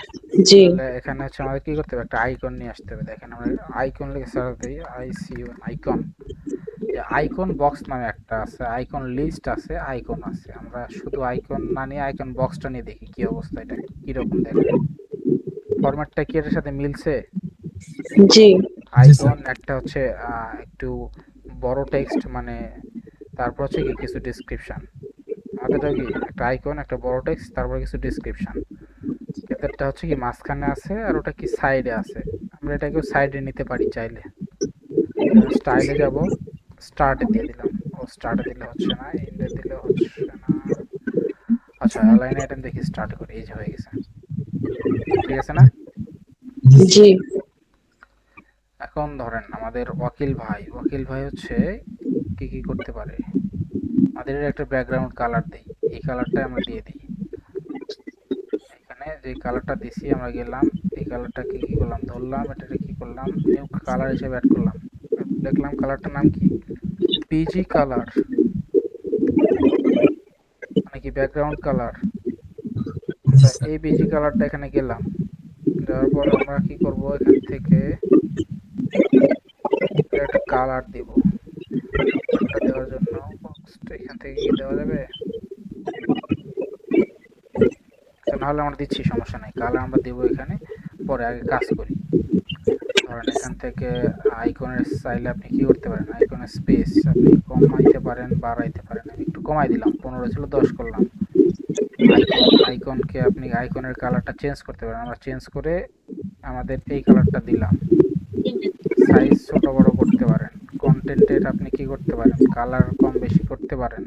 জি। তাহলে এখানে হচ্ছে আমাদের কি করতে হবে, একটা আইকন নিয়ে আসতে হবে। দেখেন আমরা আইকন লিখে সার্চ দিই, ICON আইকন, যে আইকন বক্স নামে একটা আছে, আইকন লিস্ট আছে, আইকন আছে। আমরা শুধু আইকন না নিয়ে আইকন বক্সটা নিয়ে দেখি কি অবস্থা, এটা কিরকম দেখায়, ফরম্যাটটা কি এটার সাথে মিলছে? জি। আইকন একটা হচ্ছে একটু বড় টেক্সট, মানে তারপর হচ্ছে কি কিছু ডেসক্রিপশন। আমাদেরটা কি একটা আইকন, একটা বড় টেক্সট, তারপর কিছু ডেসক্রিপশন। এদেরটা হচ্ছে কি মাঝখানে আছে আর ওটা কি সাইডে আছে, আমরা এটাকেও সাইডে নিতে পারি চাইলে। স্টাইলে যাব, স্টার্টে দিয়ে দিলাম, ও স্টার্টে দিলে হচ্ছে না, এন্ডে দিলে হচ্ছে না। আচ্ছা অ্যালাইন আইটেম দেখি স্টার্ট করে, এই যে হয়ে গেছে, ঠিক আছে না? জি। এখন ধরেন আমাদের ওয়াকিল ভাই হচ্ছে কি কি করতে পারে, আমাদের একটা ব্যাকগ্রাউন্ড কালার দেই, এই কালারটা আমরা দিয়ে দিই। এখানে যে কালারটা দিছি আমরা গেলাম, এই কালারটাকে কি করলাম, ধরলাম, এটাকে কি করলাম, নিউ কালার হিসেবে অ্যাড করলাম, দেখলাম কালারটার নাম কি, পিজি কালার, মানে কি ব্যাকগ্রাউন্ড কালার। জি আচ্ছা স্যার। এই পিজি কালারটা এখানে গেলাম, যাওয়ার পর আমরা কি করব, এখান থেকে এটা একটা কালার দিব। কালারটা দেওয়ার জন্য বক্সটা এখান থেকে কি দেওয়া যাবে, আচ্ছা নাহলে আমরা দিচ্ছি, সমস্যা নাই, কালার আমরা দেবো এখানে, পরে আগে কাজ করি। ধরেন এখান থেকে আইকনের চাইলে আপনি কি করতে পারেন, আইকনের স্পেস আপনি কমাইতে পারেন বাড়াইতে পারেন। আমি একটু কমাই দিলাম, 15 ছিল 10 করলাম। আইকনকে আপনি আইকনের কালারটা চেঞ্জ করতে পারেন। আমরা চেঞ্জ করে আমাদের এই কালারটা দিলাম। সাইজ ছোট বড় করতে পারেন। কন্টেন্টের আপনি কি করতে পারেন, কালার কম বেশি করতে পারেন।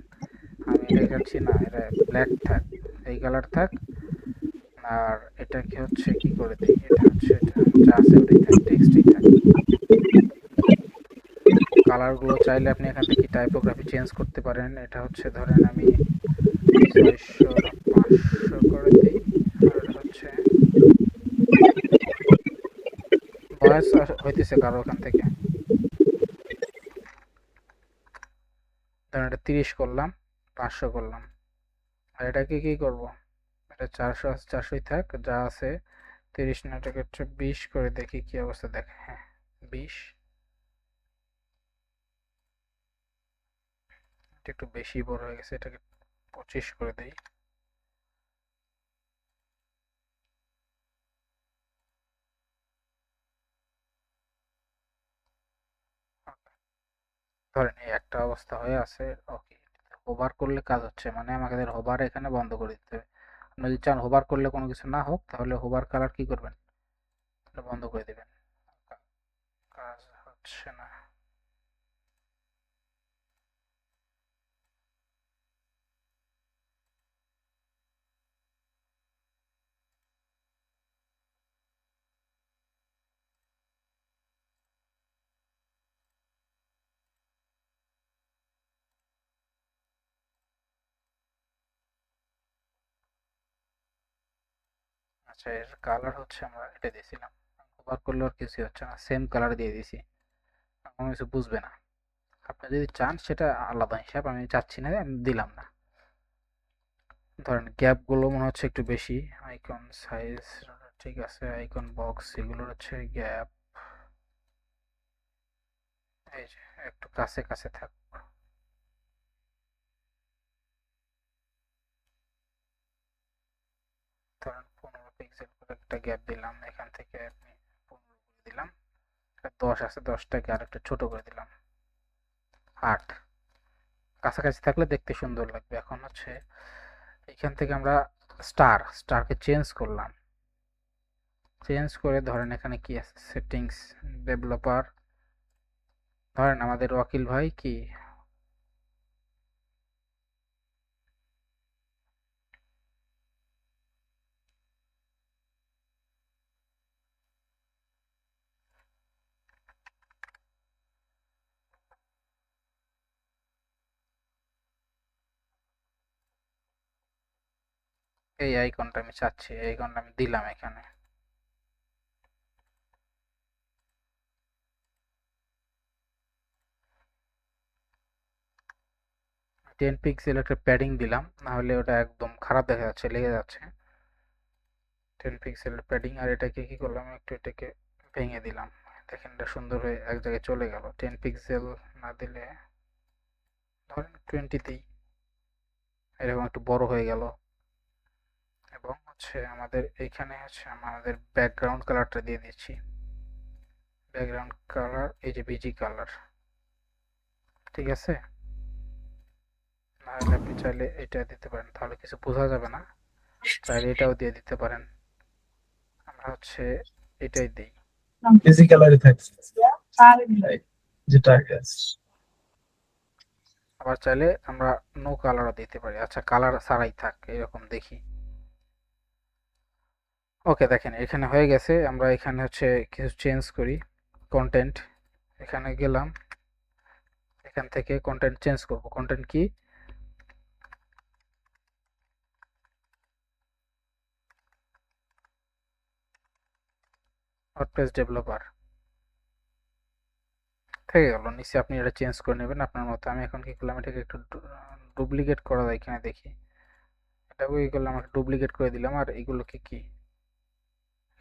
আমি এটা চাচ্ছি না, এটা ব্ল্যাক থাক, এই কালার থাক। আর এটাকে হচ্ছে কি করে দিই, এটা হচ্ছে এটা যা আছে ওটাই থাক, টেক্সটই থাক। কালারগুলো চাইলে আপনি এখান থেকে টাইপোগ্রাফি চেঞ্জ করতে পারেন। এটা হচ্ছে ধরেন আমি 600 না 500 করে দিই। আর এটা হচ্ছে ভয়েস হইতেছে কারো ওখান থেকে, ধরেন এটা 30 করলাম, 500 করলাম। আর এটাকে কি করব, এটা 400 আছে, 400ই থাক, যা আছে 30 না, এটাকে হচ্ছে 20 করে দেখি কি অবস্থা দেখে। হ্যাঁ 20, এটা একটু বেশি বড় হয়ে গেছে, এটাকে 25 করে দেই। ধরেন এই একটা অবস্থা হয়ে আছে। ওকে, হোভার করলে কাজ হচ্ছে, মানে আমাদের হোভার এখানে বন্ধ করে দিতে হবে। আপনি যদি চান হোভার করলে কোনো কিছু না হোক, তাহলে হোভার কালার কি করবেন, এটা বন্ধ করে দিবেন। কাজ হচ্ছে না। আচ্ছা, এর কালার হচ্ছে আমরা এটা দিয়েছিলাম, হোভার করলে আর কিছু হচ্ছে না, সেম কালার দিয়ে দিছি, কোনো কিছু বুঝবে না। আপনি যদি চান সেটা আলাদা হিসাব, আমি চাচ্ছি না, আমি দিলাম না। ধরেন গ্যাপগুলো মনে হচ্ছে একটু বেশি, আইকন সাইজ ঠিক আছে, আইকন বক্স এগুলো হচ্ছে গ্যাপ, এই যে একটু কাছে কাছে থাক। ধরেন 15 পিক্সেল করে একটা গ্যাপ দিলাম, এখান থেকে আপনি 15 করে দিলাম। 10 আছে, 10টাকে আর একটু ছোট করে দিলাম 8। কাছাকাছি থাকলে দেখতে সুন্দর লাগবে। এখন হচ্ছে এখান থেকে আমরা স্টারকে চেঞ্জ করলাম, চেঞ্জ করে ধরেন এখানে কি আছে, সেটিংস, ডেভেলপার, ধরেন আমাদের ওয়াকিল ভাই কি এই আইকনটা আমি চাচ্ছি, এই আইকনটা আমি দিলাম এখানে। 10 পিক্সেল একটা প্যাডিং দিলাম, না হলে ওটা একদম খারাপ দেখা যাচ্ছে, লেগে যাচ্ছে। 10 পিক্সেলের প্যাডিং। আর এটাকে কি করলাম, একটু এটাকে ভেঙে দিলাম, দেখেন এটা সুন্দর হয়ে এক জায়গায় চলে গেল। 10 পিক্সেল না দিলে ধরেন 20 দিই, এরকম একটু বড় হয়ে গেল। এবং হচ্ছে আমাদের এইখানে হচ্ছে আমাদের ব্যাকগ্রাউন্ড কালারটা দিয়ে দিচ্ছি, ব্যাকগ্রাউন্ড কালার এই যে বিজি কালার, ঠিক আছে। নাহলে আপনি চাইলে এটা দিতে পারেন, তাহলে কিছু বোঝা যাবে না, চাইলে এটাও দিয়ে দিতে পারেন। আমরা হচ্ছে এটাই দিই। বেসিক কালারই থাকছে যেটা আগে আছে। আবার চাইলে আমরা নো কালারও দিতে পারি। আচ্ছা, কালার ছাড়াই থাক, এরকম দেখি। ওকে, দেখেন এখানে হয়ে গেছে। আমরা এখানে হচ্ছে কিছু চেঞ্জ করি, কন্টেন্ট, এখানে গেলাম, এখান থেকে কন্টেন্ট চেঞ্জ করব। কন্টেন্ট কি, ওয়ার্ডপ্রেস ডেভেলপার থেকে গেল, নিচে আপনি এটা চেঞ্জ করে নেবেন আপনার মতো। আমি এখন কি করলাম, এটাকে একটু ডুপ্লিকেট করা যায় কিনা দেখি। এটাকে কি করলাম, একটা ডুপ্লিকেট করে দিলাম। আর এগুলোকে কি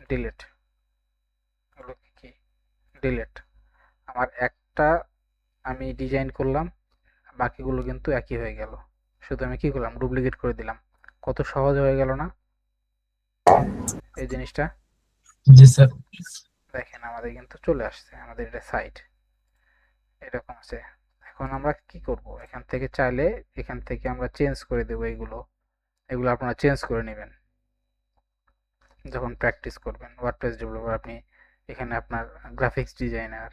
ডিলিট, এগুলোকে কি ডিলিট। আমার একটা আমি ডিজাইন করলাম, বাকিগুলো কিন্তু একই হয়ে গেল, শুধু আমি কি করলাম, ডুপ্লিকেট করে দিলাম। কত সহজ হয়ে গেল না এই জিনিসটা? জি স্যার। দেখেন আমাদের কিন্তু চলে আসছে, আমাদের এটা সাইট এরকম আছে। এখন আমরা কি করব, এখান থেকে চাইলে এখান থেকে আমরা চেঞ্জ করে দেবো এইগুলো। এগুলো আপনারা চেঞ্জ করে নেবেন যখন প্র্যাকটিস করবেন। ওয়ার্ডপ্রেস ডেভেলপার আপনি এখানে আপনার গ্রাফিক্স ডিজাইনার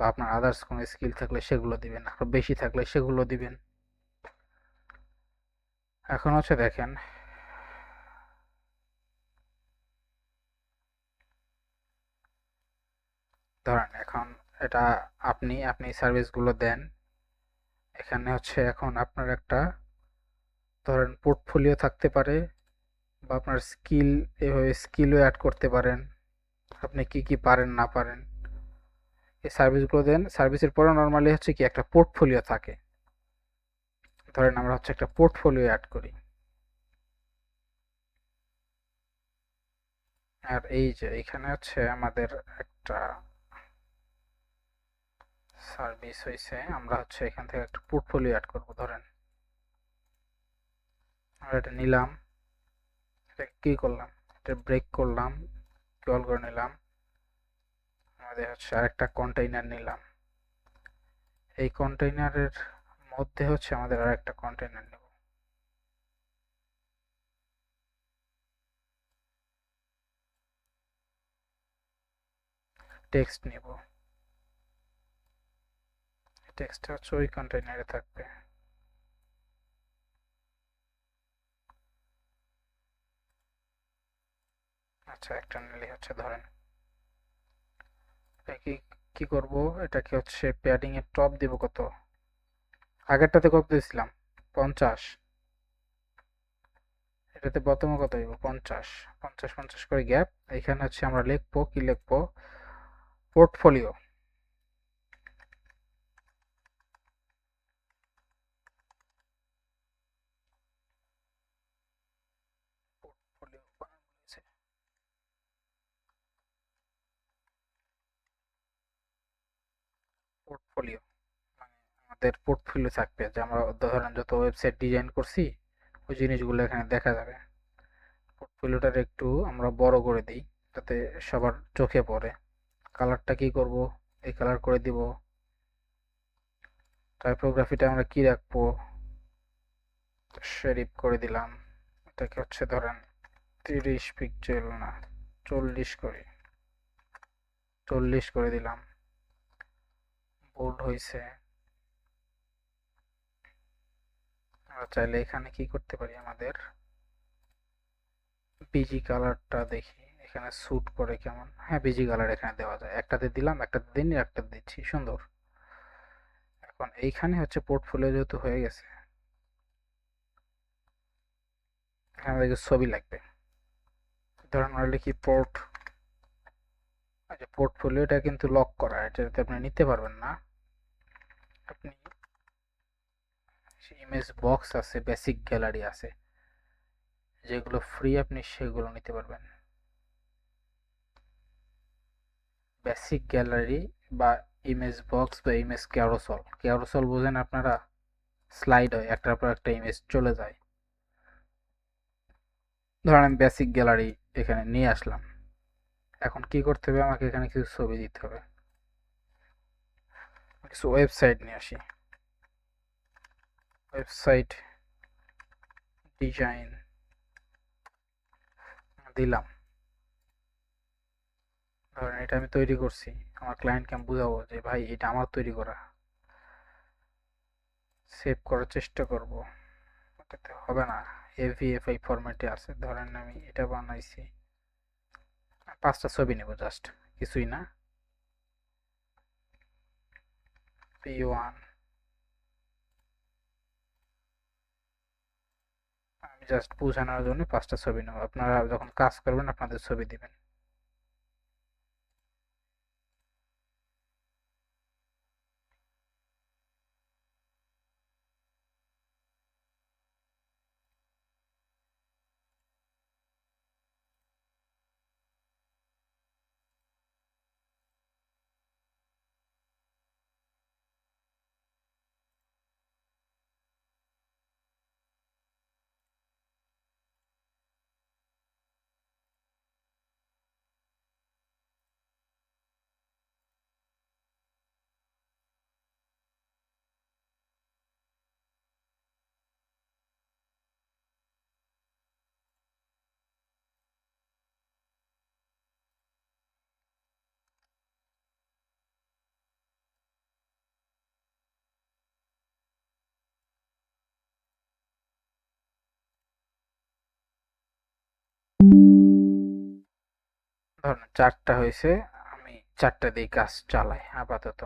বা আপনার আদার্স কোনো স্কিল থাকলে সেগুলো দিবেন, আরও বেশি থাকলে সেগুলো দিবেন। এখন হচ্ছে দেখেন, ধরেন এখন এটা আপনি সার্ভিসগুলো দেন। এখানে হচ্ছে এখন আপনার একটা ধরেন পোর্টফোলিও থাকতে পারে বা আপনার স্কিল, এভাবে স্কিলও অ্যাড করতে পারেন, আপনি কি কি পারেন না পারেন। এই সার্ভিসগুলো দেন, সার্ভিসের পরে নর্মালি হচ্ছে কি একটা পোর্টফোলিও থাকে। ধরেন আমরা হচ্ছে একটা পোর্টফোলিও অ্যাড করি। আর এই যে এখানে হচ্ছে আমাদের একটা সার্ভিস হয়েছে, আমরা হচ্ছে এখান থেকে একটা পোর্টফোলিও অ্যাড করব। ধরেন আমরা এটা নিলাম, এটা কি করলাম, এটা ব্রেক করলাম, কল করে নিলাম, আমাদের হচ্ছে আরেকটা কন্টেইনার নিলাম। এই কন্টেইনারের মধ্যে হচ্ছে আমাদের আরেকটা কন্টেইনার নেব। টেক্সট নেব, টেক্সটটা হচ্ছে ওই কন্টেইনারে থাকবে। আচ্ছা, একটা নিলে হচ্ছে ধরেন এটা কি করব, এটাকে হচ্ছে প্যাডিং এর টপ দেব কত, আগেরটাতে কত দিয়েছিলাম 50, এটাতে প্রথমে কত দিব 50, 50 50 করে গ্যাপ। এখানে হচ্ছে আমরা লিখবো, কি লিখবো, পোর্টফোলিও। পোর্টফোলিও পোর্টফোলিও মানে আমাদের পোর্টফোলিও থাকবে, যে আমরা ধরেন যত ওয়েবসাইট ডিজাইন করছি ওই জিনিসগুলো এখানে দেখা যাবে। পোর্টফোলিওটার একটু আমরা বড় করে দিই যাতে সবার চোখে পড়ে। কালারটা কি করব, এই কালার করে দিব। টাইপোগ্রাফিটা আমরা কি রাখবো, শেরিফ করে দিলাম, এটাকে হচ্ছে ধরেন 30 পিক্সেল না 40 করি, 40 করে দিলাম। বোল্ড হয়েছে। আমরা চাইলে এখানে কি করতে পারি, আমাদের বিজি কালারটা দেখি এখানে স্যুট করে কেমন। হ্যাঁ, বিজি কালার এখানে দেওয়া যায়, একটাতে দিলাম, একটাতে দিন, একটা দিচ্ছি, সুন্দর। এখন এইখানে হচ্ছে পোর্টফোলিও যেহেতু হয়ে গেছে, এখানে আমাদেরকে ছবি লাগবে। ধরেন আমরা লিখি পোর্ট, আচ্ছা পোর্টফোলিওটা কিন্তু লক করা, এটাতে আপনি নিতে পারবেন না। আপনি ইমেজ বক্স আছে, বেসিক গ্যালারি আছে, যেগুলো ফ্রি আপনি সেগুলো নিতে পারবেন। বেসিক গ্যালারি বা ইমেজ বক্স বা ইমেজ ক্যারোসল, ক্যারোসল বোঝেন আপনারা, স্লাইড হয়, একটার পর একটা ইমেজ চলে যায়। ধরেন আমি বেসিক গ্যালারি এখানে নিয়ে আসলাম। এখন কি করতে হবে, আমাকে এখানে কিছু ছবি দিতে হবে। কিছু ওয়েবসাইট নিয়ে আসি, ওয়েবসাইট ডিজাইন দিলাম। ধরেন এটা আমি তৈরি করছি, আমার ক্লায়েন্টকে আমি বুঝাবো যে ভাই এটা আমার তৈরি করা। সেভ করার চেষ্টা করব, এটাতে হবে না, এভিএফআই ফরম্যাটে আছে। ধরেন আমি এটা বানাইছি, 5টা ছবি নেব জাস্ট, কিছুই না। P1, আমি জাস্ট বোঝানোর জন্য 5টা ছবি নেব, আপনারা যখন কাজ করবেন আপনাদের ছবি দিবেন। ধরেন 4টা হয়েছে, আমি 4টা দিয়ে কাজ চালাই আপাতত।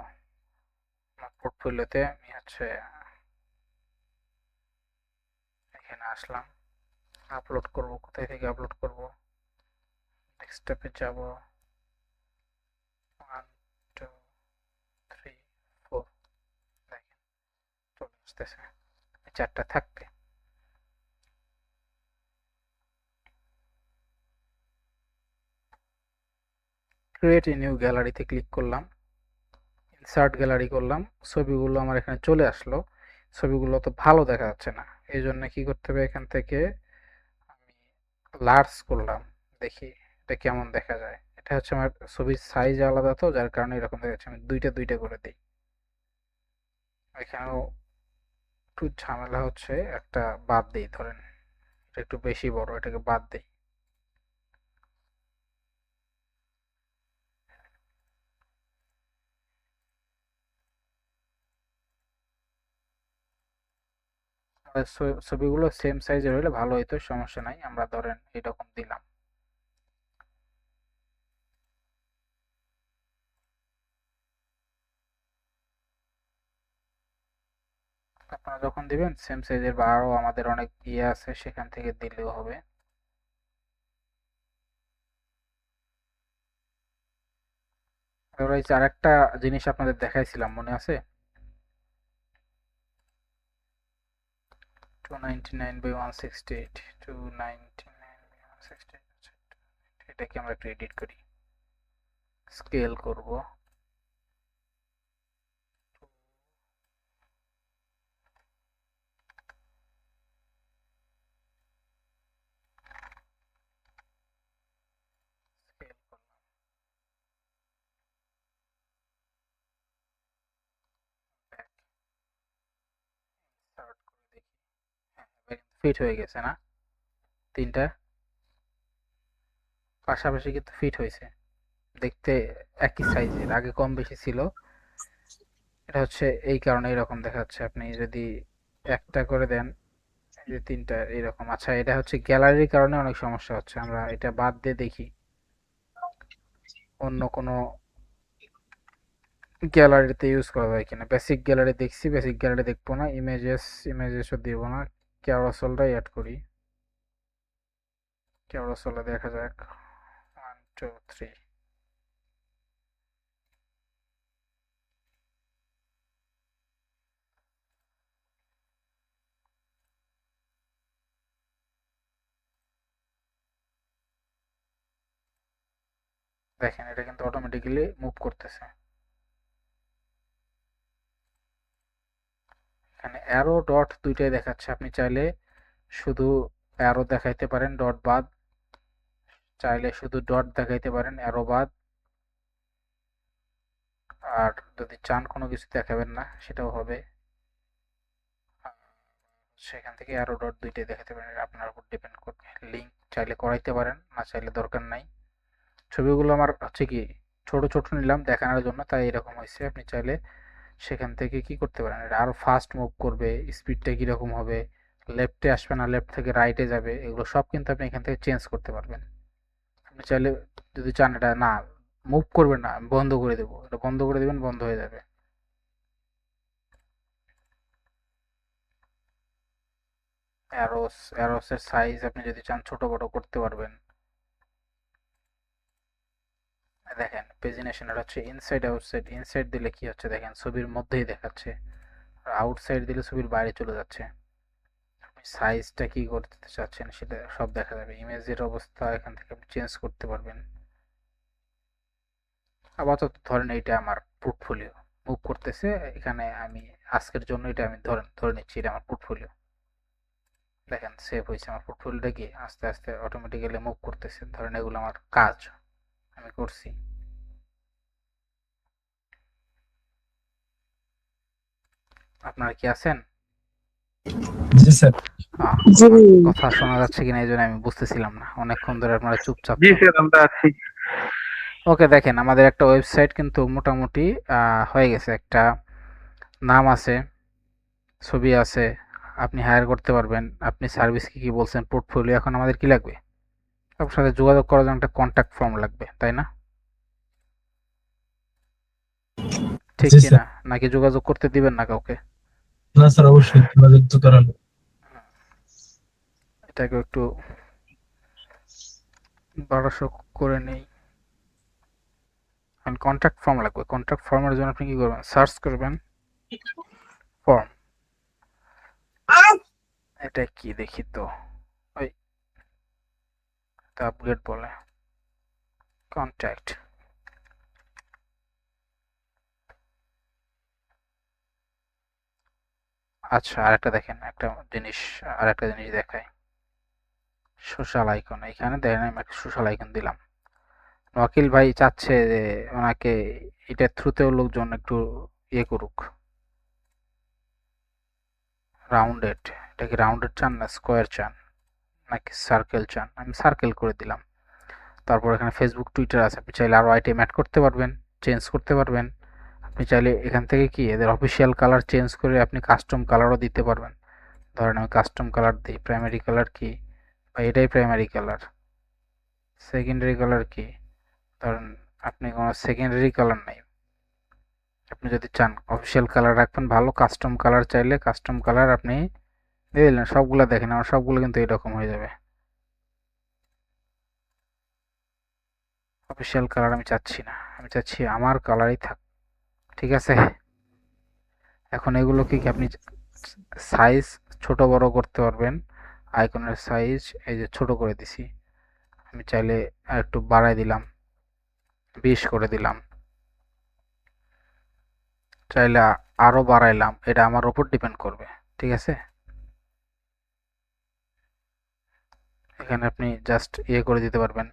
আমার পোর্টফোলিওতে আমি হচ্ছে এখানে আসলাম, আপলোড করব। কোথায় থেকে আপলোড করব? ডেস্কটপে যাব, 1 2 3 4, দেখেন চলে আসতেছে 4টা থাকতে। ক্রিয়েট এ নিউ গ্যালারিতে ক্লিক করলাম, ইনসার্ট গ্যালারি করলাম, ছবিগুলো আমার এখানে চলে আসলো। ছবিগুলো তো ভালো দেখা যাচ্ছে না, এই জন্য কি করতে হবে, এখান থেকে আমি লার্জ করলাম, দেখি এটা কেমন দেখা যায়। এটা হচ্ছে আমার ছবির সাইজ আলাদা, তো যার কারণে এরকম দেখা যাচ্ছে। আমি দুইটা দুইটা করে দিই। এখানেও একটু ঝামেলা হচ্ছে, একটা বাদ দিই। ধরেন এটা একটু বেশি বড়, এটাকে বাদ দিই। আমাদের ছবিগুলো সেম সাইজের হলে ভালো হইতো, সমস্যা নাই। আমরা ধরেন এরকম দিলাম। আপনারা যখন দিবেন সেম সাইজের বা আরো আমাদের অনেক ইয়ে আছে, সেখান থেকে দিলেও হবে। এবার এই যে আরেকটা জিনিস আপনাদের দেখাইছিলাম, মনে আছে? 299/168, 299/168, এটাকে আমরা একটু এডিট করি, স্কেল করব। স্কেল করলাম, ব্যাক স্টার্ট করে দেখি। হ্যাঁ, ফিট হয়ে গেছে না? তিনটা পাশাপাশি কিন্তু ফিট হয়েছে, দেখতে একই সাইজের। আগে কম বেশি ছিল, এটা হচ্ছে এই কারণে এরকম দেখাচ্ছে। আপনি যদি একটা করে দেন, এই যে তিনটা এরকম। আচ্ছা, এটা হচ্ছে গ্যালারির কারণে অনেক সমস্যা হচ্ছে। আমরা এটা বাদ দিয়ে দেখি অন্য কোনো গ্যালারিতে ইউজ করা যায় কিনা। বেসিক গ্যালারি দেখছি, বেসিক গ্যালারি দেখবো না। ইমেজেসও দিব না, ক্যারোসেলটাই অ্যাড করি। ক্যারোসেলে দেখা যাক, 1 2 3। দেখেন এটা কিন্তু অটোমেটিক্যালি মুভ করতেছে। এখানে অ্যারো ডট দুইটাই দেখাচ্ছে। আপনি চাইলে শুধু অ্যারো দেখাইতে পারেন, ডট বাদ। চাইলে শুধু ডট দেখাইতে পারেন, অ্যারো বাদ। আর যদি চান কোনো কিছু দেখাবেন না, সেটাও হবে। সেখান থেকে অ্যারো ডট দুইটাই দেখাতে পারেন, আপনার উপর ডিপেন্ড করবে। লিঙ্ক চাইলে করাইতে পারেন, না চাইলে দরকার নাই। ছবিগুলো আমার হচ্ছে কি ছোট ছোট নিলাম দেখানোর জন্য, তাই এরকম হয়েছে। আপনি চাইলে সেখান থেকে কি করতে পারেন, এটা আরো ফাস্ট মুভ করবে, স্পিডটা কিরকম হবে, লেফটে আসবে না লেফট থেকে রাইটে যাবে, এগুলো সব কিন্তু আপনি এখান থেকে চেঞ্জ করতে পারবেন। আপনি চাইলে যদি চান এটা না মুভ করবেন না, আমি বন্ধ করে দেবো, এটা বন্ধ করে দেবেন, বন্ধ হয়ে যাবে। অ্যারোসের সাইজ আপনি যদি চান ছোট বড় করতে পারবেন। দেখেন পেজিনেশন, এটা হচ্ছে ইনসাইড আউটসাইড। ইনসাইড দিলে কি হচ্ছে দেখেন, ছবির মধ্যেই দেখাচ্ছে। আর আউটসাইড দিলে ছবির বাইরে চলে যাচ্ছে। আপনি সাইজটা কি করতে চাচ্ছেন সেটা সব দেখা যাবে। ইমেজের অবস্থা এখান থেকে আপনি চেঞ্জ করতে পারবেন। আপাতত ধরেন এইটা আমার পোর্টফোলিও মুভ করতেছে। এখানে আমি আজকের জন্য এটা আমি ধরে নিচ্ছি এটা আমার পোর্টফোলিও। দেখেন সেভ হয়েছে আমার পোর্টফোলিওটা, কি আস্তে আস্তে অটোমেটিক্যালি মুভ করতেছে। ধরেন এগুলো আমার কাজ আমি করছি। আপনারা কি আছেন? জি স্যার। জি আমার কথা শোনা যাচ্ছে কিনা এই জন্য আমি বুঝতেছিলাম না, অনেকক্ষণ ধরে আপনারা চুপচাপ জি তো। স্যার, আমরা আছি। ওকে, দেখেন আমাদের একটা ওয়েবসাইট কিন্তু মোটামুটি হয়ে গেছে। একটা নাম আছে, ছবি আছে, আপনি হায়ার করতে পারবেন। আপনি সার্ভিস কি কি বলছেন, পোর্টফোলিও। এখন আমাদের কি লাগবে? আপনার সাথে যোগাযোগ করার জন্য একটা কন্ট্যাক্ট ফর্ম লাগবে, তাই না? ঠিক জি কি স্যার। না? নাকি যোগাযোগ করতে দিবেন না কাউকে? না স্যার, অবশ্যই যোগাযোগ তো করালো। এটাকে একটু 1200 করে নেই। কন্ট্যাক্ট ফর্ম লাগবে। কন্ট্যাক্ট ফর্মের জন্য আপনি কি করবেন? সার্চ করবেন ফর্ম। এটা কি দেখি তো, ওই আপগ্রেড বলে কন্ট্যাক্ট। আচ্ছা, আরেকটা দেখেন, আরেকটা জিনিস দেখায়। সোশ্যাল আইকন, এখানে দেখেন আমি একটা সোশ্যাল আইকন দিলাম। ওয়াকিল ভাই চাচ্ছে যে ওনাকে এটার থ্রুতেও লোকজন একটু ইয়ে করুক, রাউন্ডেড। এটা কি রাউন্ডেড চান না স্কোয়ার চান নাকি সার্কেল চান? আমি সার্কেল করে দিলাম। তারপর এখানে ফেসবুক টুইটার আছে, আপনি চাইলে আরও আইটেম অ্যাড করতে পারবেন, চেঞ্জ করতে পারবেন। আপনি চাইলে এখান থেকে কি এদের অফিসিয়াল কালার চেঞ্জ করে আপনি কাস্টম কালারও দিতে পারবেন। ধরেন আমি কাস্টম কালার দিই, প্রাইমারি কালার কি, বা এটাই প্রাইমারি কালার। সেকেন্ডারি কালার কি, ধরেন আপনি কোনো সেকেন্ডারি কালার নাই, আপনি যদি চান অফিসিয়াল কালার রাখবেন ভালো, কাস্টম কালার চাইলে কাস্টম কালার আপনি দিয়ে দিলেন। সবগুলো দেখেন আমার সবগুলো কিন্তু এরকম হয়ে যাবে। অফিসিয়াল কালার আমি চাচ্ছি না, আমি চাচ্ছি আমার কালারই থাক। ঠিক আছে? এখন এগুলোকে কি আপনি সাইজ ছোট বড় করতে পারবেন। আইকনের সাইজ এই যে ছোট করে দিছি, আমি চাইলে একটু বাড়াই দিলাম, 20 করে দিলাম, চাইলে আরো বাড়াইলাম, এটা আমার উপর ডিপেন্ড করবে। ঠিক আছে? এখানে আপনি জাস্ট ইয়ে করে দিতে পারবেন,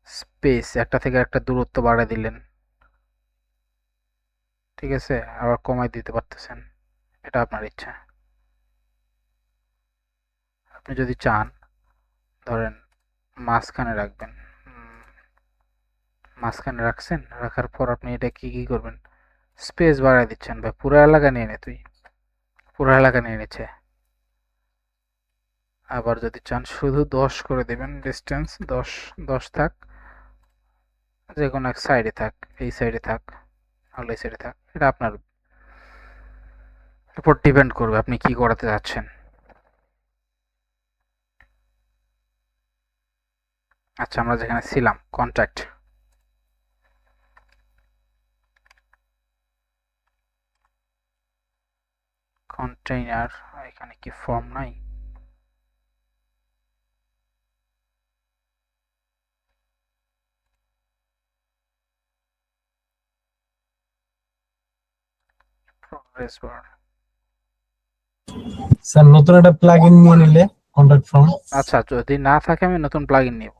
স্পেস একটা থেকে একটা দূরত্ব বাড়াই দিলেন। ঠিক আছে? আবার কমাই দিতে পারতেছেন, এটা আপনার ইচ্ছা। আপনি যদি চান ধরেন মাঝখানে রাখবেন, মাঝখানে রাখছেন, রাখার পর আপনি এটা কি করবেন, স্পেস বাড়ায় দিচ্ছেন। ভাই পুরো এলাকা নিয়ে নে, তুই পুরো এলাকা নিয়ে নিচ্ছে। আবার যদি চান শুধু 10 করে দেবেন, ডিস্টেন্স 10 থাক, যে কোনো এক সাইডে থাক, এই সাইডে থাক, নাহলে এই সাইডে থাক, এটা আপনার উপর ডিপেন্ড করবে আপনি কি করাতে যাচ্ছেন। আচ্ছা, আমরা যেখানে ছিলাম কন্ট্যাক্ট, কন্টেইনার, এখানে কি ফর্ম নাই? প্রোগ্রেস বার। স্যার, নতুন একটা প্লাগইন নিয়ে নিলে কন্ট্যাক্ট ফর্ম। আচ্ছা, যদি না থাকে আমি নতুন প্লাগইন নিব।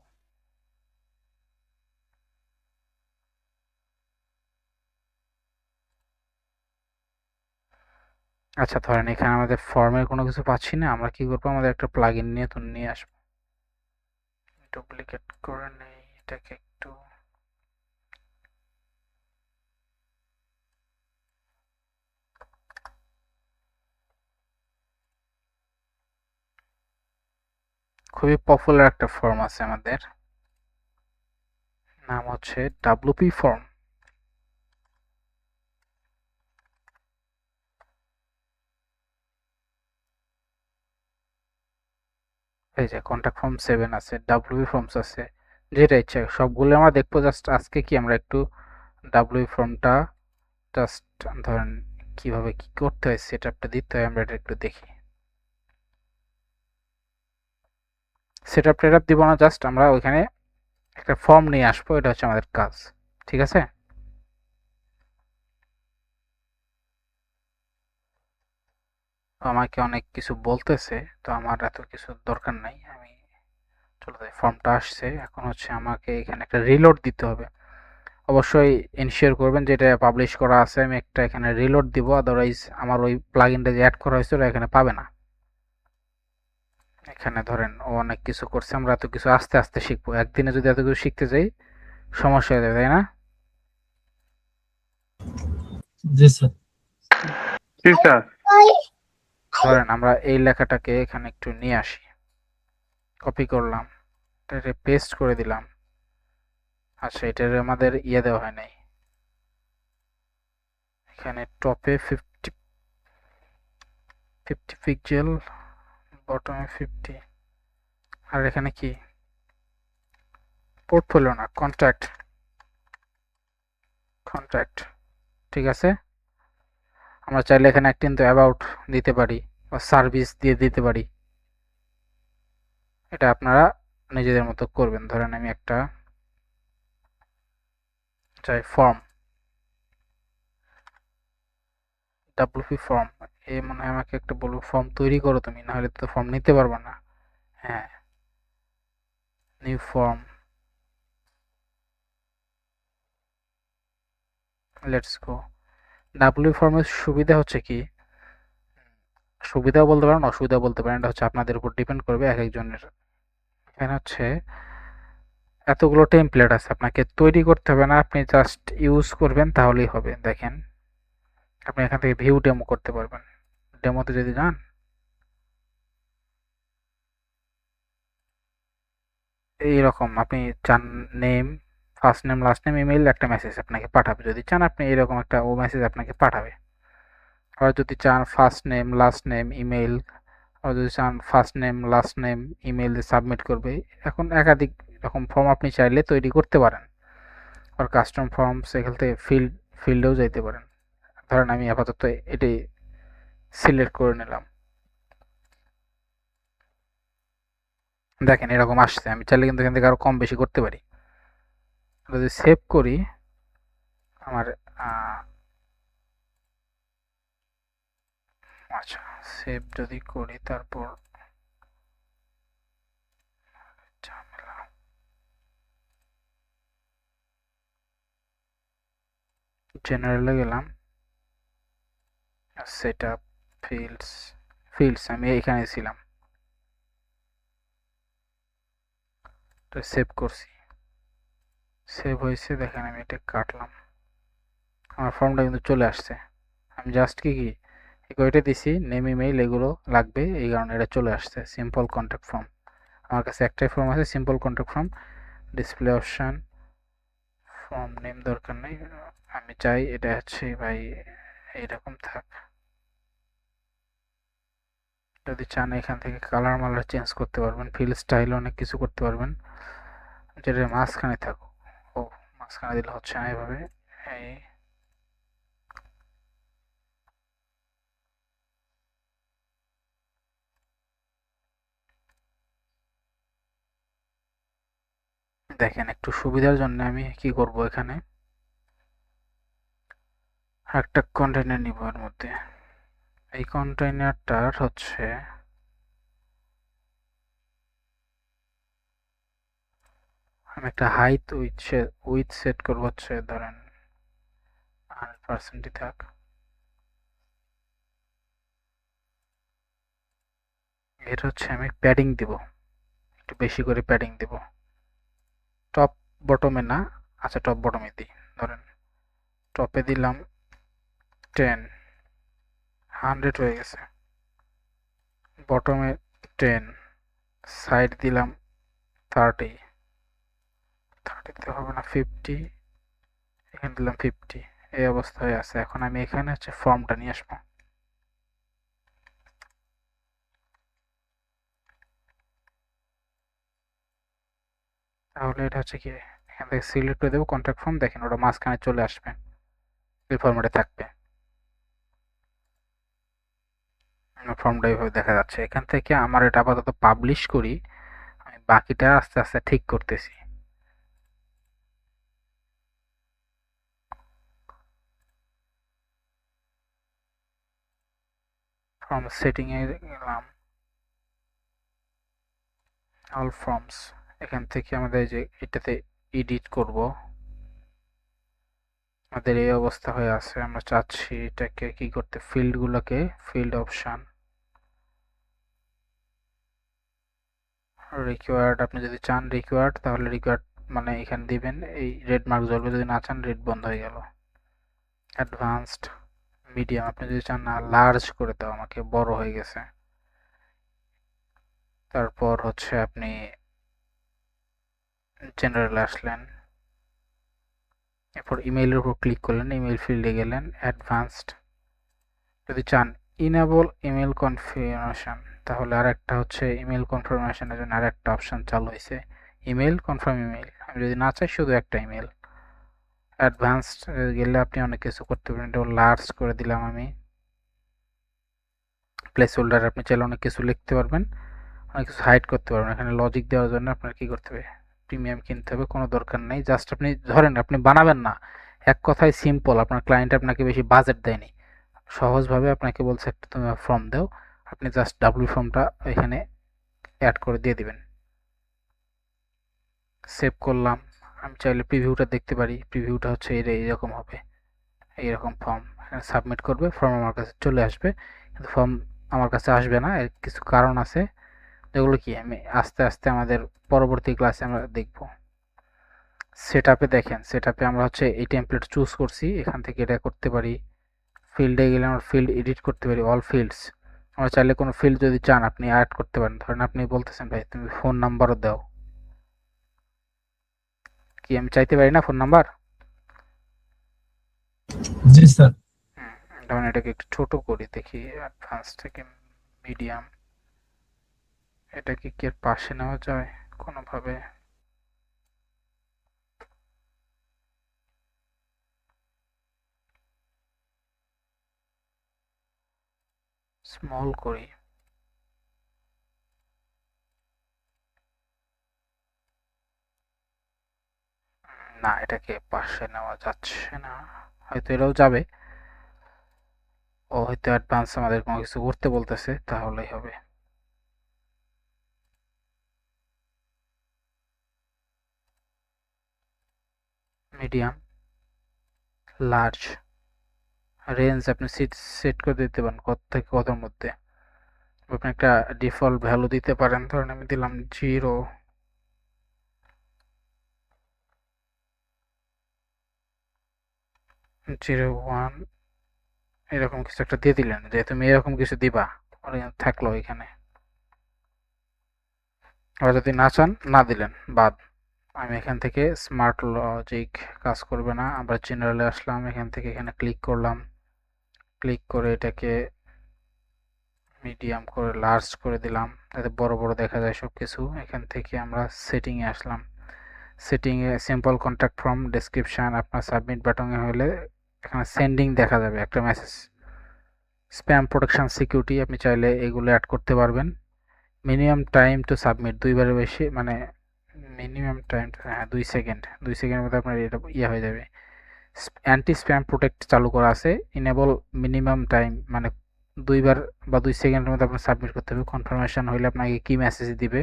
আচ্ছা, ধরেন এখানে আমাদের ফর্মের কোনো কিছু পাচ্ছি না, আমরা কি করবো, আমাদের একটা প্লাগইন নিয়ে আসবো। ডুপ্লিকেট করে নেই এটাকে একটু, খুবই পপুলার একটা ফর্ম আছে আমাদের, নাম হচ্ছে ডাব্লুপি ফর্ম। এই যে কন্ট্যাক্ট ফর্ম 7 আছে, ডাব্লুপি ফর্মস আছে, যেটা ইচ্ছা সবগুলো আমরা দেখবো। জাস্ট আজকে কি আমরা একটু ডাব্লুপি ফর্মটা জাস্ট ধরেন কিভাবে কি করতে হয়, সেটআপটা দিতে হয়, আমরা এটা একটু দেখি। সেটআপ টেটআপ দিব না, জাস্ট আমরা ওইখানে একটা ফর্ম নিয়ে আসবো, এটা হচ্ছে আমাদের কাজ। ঠিক আছে? আমাকে অনেক কিছু বলতেছে, তো আমার এত কিছু দরকার নাই, আমি চলে যাই। ফর্মটা আসছে, এখন হচ্ছে আমাকে এখানে একটা রিলোড দিতে হবে। অবশ্যই এনশিওর করবেন যেটা পাবলিশ করা আছে, আমি একটা এখানে রিলোড দিব, আদারওয়াইজ আমার ওই প্লাগইনটা যে অ্যাড করা হয়েছিল এখানে পাবে না। এখানে ধরেন ও অনেক কিছু করছে, আমরা এত কিছু আস্তে আস্তে শিখবো। একদিনে যদি এত কিছু শিখতে যাই সমস্যা হয়ে যাবে, তাই না? জি স্যার। জি স্যার। ধরেন আমরা এই লেখাটাকে এখানে একটু নিয়ে আসি, কপি করলাম, এটা পেস্ট করে দিলাম। আচ্ছা, এটার আমাদের ইয়ে দেওয়া হয় নাই। এখানে টপে 50 পিক্সেল, বটমে 50, আর এখানে কি পোর্টফোলিও না, কন্ট্যাক্ট। ঠিক আছে, আমরা চাইলে এখানে কিন্তু অ্যাবাউট দিতে পারি বা সার্ভিস দিয়ে দিতে পারি। এটা আপনারা নিজেদের মতো করবেন। ধরেন আমি একটা চাই ফর্ম, ডাব্লিউপি ফর্ম। এ মনে হয় আমাকে একটা বলবো ফর্ম তৈরি করো তুমি, নাহলে তো ফর্ম নিতে পারবে না। হ্যাঁ, new form, let's go. W ফর্মের সুবিধা হচ্ছে কি, সুবিধাও বলতে পারেন অসুবিধাও বলতে পারেন, এটা হচ্ছে আপনাদের উপর ডিপেন্ড করবে এক একজনের। এখানে হচ্ছে এতগুলো টেমপ্লেট আছে, আপনাকে তৈরি করতে হবে না, আপনি জাস্ট ইউজ করবেন তাহলেই হবে। দেখেন, আপনি এখান থেকে ভিউ ডেমো করতে পারবেন। ডেমোতে যদি যান, এইরকম আপনি চান name, first name, last name, email, একটা মেসেজ আপনাকে পাঠাবে। যদি চান আপনি এরকম একটা ও মেসেজ আপনাকে পাঠাবে। আর যদি চান first name, last name, email, আর যদি চান first name, last name, email দিয়ে সাবমিট করবে। এখন একাধিক রকম ফর্ম আপনি চাইলে তৈরি করতে পারেন। আর কাস্টম ফর্ম, সেখান থেকে ফিল্ডেও যাইতে পারেন। ধরেন আমি আপাতত এটাই সিলেক্ট করে নিলাম। দেখেন এরকম আসছে। আমি চাইলে কিন্তু এখান থেকে আরো কম বেশি করতে পারি। যদি সেভ করি, আমার আচ্ছা, সেভ যদি করি, তারপর ঝামেলা, জেনারেলে গেলাম, সেট আপ, ফিল্ডস আমি এখানে ছিলাম, তো সেভ করছি, সেভ হয়েছে। দেখেন আমি এটা কাটলাম, আমার ফর্মটা কিন্তু চলে আসছে। আমি জাস্ট কি কয়টা দিছি, নেম, ইমেইল, এগুলো লাগবে, এই কারণে এটা চলে আসছে। সিম্পল কন্ট্যাক্ট ফর্ম, আমার কাছে একটাই ফর্ম আছে, simple contact form. Display option, form name দরকার নেই, আমি চাই এটা হচ্ছে ভাই এইরকম থাক। যদি চান এখান থেকে কালার মালার চেঞ্জ করতে পারবেন, ফিল স্টাইল অনেক কিছু করতে পারবেন, যেটা মাঝখানে থাকুক। ও, মাঝখানে দিলে হচ্ছে না এভাবে। এই দেখেন, একটু সুবিধার জন্য আমি কি করব, এখানে একটা কন্টেইনার নিব। এর মধ্যে এই কন্টেইনারটার হচ্ছে আমি একটা হাইট উইথ সেট করবো, হচ্ছে ধরেন 100% থাক। এর হচ্ছে আমি প্যাডিং দিব, একটু বেশি করে প্যাডিং দিব, টপ বটমে না। আচ্ছা, টপ বটমে দিই। ধরেন টপে দিলাম 10, 100 হয়ে গেছে। বটমে 10, সাইড দিলাম 30, 30তে হবে না, 50, এখানে দিলাম 50। এই অবস্থায় আছে। এখন আমি এখানে হচ্ছে ফর্মটা নিয়ে আসবো। তাহলে এটা হচ্ছে কি, এখান থেকে সিলেক্ট করে দেবো কন্ট্যাক্ট ফর্ম। দেখেন ওটা মাঝখানে চলে আসবে, এই ফর্মেটে থাকবে, ফর্মটা এইভাবে দেখা যাচ্ছে। এখান থেকে আমার এটা আপাতত পাবলিশ করি, আমি বাকিটা আস্তে আস্তে ঠিক করতেছি। ফর্ম সেটিং এ গেলাম, অল ফর্মস, এখান থেকে আমাদের যে এটাতে এডিট করব, আমাদের এই অবস্থা হয়ে আছে। আমরা চাচ্ছি এটাকে কি করতে, ফিল্ডগুলোকে, ফিল্ড অপশন, রিকোয়ার্ড, আপনি যদি চান রিকোয়ার্ড, তাহলে রিকোয়ার্ড মানে এখানে দিবেন, এই রেড মার্ক জ্বলবে। যদি না চান, রেড বন্ধ হয়ে গেল। অ্যাডভান্সড, মিডিয়াম, আপনি যদি চান না লার্জ করে দাও, আমাকে বড় হয়ে গেছে। তারপর হচ্ছে আপনি জেনারেলে আসলেন, এরপর ইমেইলের উপর ক্লিক করলেন, ইমেইল ফিল্ডে গেলেন, অ্যাডভান্সড যদি চান ইনেবল ইমেল কনফার্মেশন, তাহলে আর একটা হচ্ছে ইমেল কনফার্মেশনের জন্য আর একটা অপশন চালু হয়েছে, ইমেল কনফার্ম ইমেল। আমি যদি না চাই শুধু একটা ইমেল। অ্যাডভান্সড গেলে আপনি অনেক কিছু করতে পারেন, এটা লার্জ করে দিলাম আমি। প্লেস হোল্ডার আপনি চাইলে অনেক কিছু লিখতে পারবেন, অনেক কিছু হাইড করতে পারবেন। এখানে লজিক দেওয়ার জন্য আপনার কি করতে হবে, প্রিমিয়াম কিনতে হবে, কোনো দরকার নেই। জাস্ট আপনি ধরেন আপনি বানাবেন না, এক কথায় সিম্পল, আপনার ক্লায়েন্ট আপনাকে বেশি বাজেট দেয়নি, সহজভাবে আপনাকে বলছে একটা তুমি ফর্ম দাও, আপনি জাস্ট ডাব্লিউ ফর্মটা এখানে অ্যাড করে দিয়ে দিবেন। সেভ করলাম। আমি চাইলে প্রিভিউটা দেখতে পারি, প্রিভিউটা হচ্ছে এইরকম হবে, এইরকম ফর্ম এখানে সাবমিট করবে, ফর্ম আমার কাছে চলে আসবে। কিন্তু ফর্ম আমার কাছে আসবে না, এর কিছু কারণ আছে, যেগুলো কি আমি আস্তে আস্তে আমাদের পরবর্তী ক্লাসে আমরা দেখব। সেটআপে দেখেন, সেটআপে আমরা হচ্ছে এই টেমপ্লেট চুজ করছি, এখান থেকে এটা করতে পারি। ফিল্ডে গেলে আমরা ফিল্ড এডিট করতে পারি, অল ফিল্ডস। আমরা চাইলে কোনো ফিল্ড যদি চান আপনি অ্যাড করতে পারেন। ধরেন আপনি বলতেছেন ভাই তুমি ফোন নাম্বারও দাও, কি আমি চাইতে পারি না ফোন নাম্বার? জি স্যার। ধরেন এটাকে একটু ছোট করি, দেখি অ্যাডভান্স থেকে মিডিয়াম, এটাকে কি এর পাশে নেওয়া যায় কোনোভাবে? স্মল করি, না এটাকে পাশে নেওয়া যাচ্ছে না, হয়তো এটাও যাবে। ও হয়তো অ্যাডভান্স আমাদের কোনো কিছু করতে বলতেছে, তাহলেই হবে। মিডিয়াম, লার্জ, রেঞ্জ আপনি সেট করে দিতে পারেন কত থেকে কতর মধ্যে। আপনি একটা ডিফল্ট ভ্যালু দিতে পারেন, ধরেন আমি দিলাম 0, 01, এরকম কিছু একটা দিয়ে দিলেন যে তুমি এরকম কিছু দিবা, থাকলো এখানে। আবার যদি না চান না দিলেন, বাদ। আমি এখান থেকে স্মার্ট লজিক কাজ করবে না, আবার জেনারেলে আসলাম, এখান থেকে এখানে ক্লিক করলাম, ক্লিক করে এটাকে মিডিয়াম করে লার্জ করে দিলাম যাতে বড় বড় দেখা যায় সব কিছু। এখান থেকে আমরা সেটিংয়ে আসলাম, সেটিংয়ে সিম্পল কন্ট্যাক্ট ফর্ম ডেসক্রিপশন, আপনার সাবমিট বাটনে হলে এখানে সেন্ডিং দেখা যাবে একটা মেসেজ। স্প্যাম প্রোটেকশন সিকিউরিটি আপনি চাইলে এগুলো অ্যাড করতে পারবেন। মিনিমাম টাইম টু সাবমিট, দুইবারের বেশি মানে মিনিমাম টাইম, হ্যাঁ 2 সেকেন্ড, 2 সেকেন্ডের মধ্যে আপনার এটা ইয়ে হয়ে যাবে। অ্যান্টি স্প্যাম প্রোটেক্ট চালু করা আছে, ইনেবল মিনিমাম টাইম মানে 2বার বা 2 সেকেন্ডের মধ্যে আপনার সাবমিট করতে হবে। কনফার্মেশন হলে আপনাকে কি মেসেজ দিবে,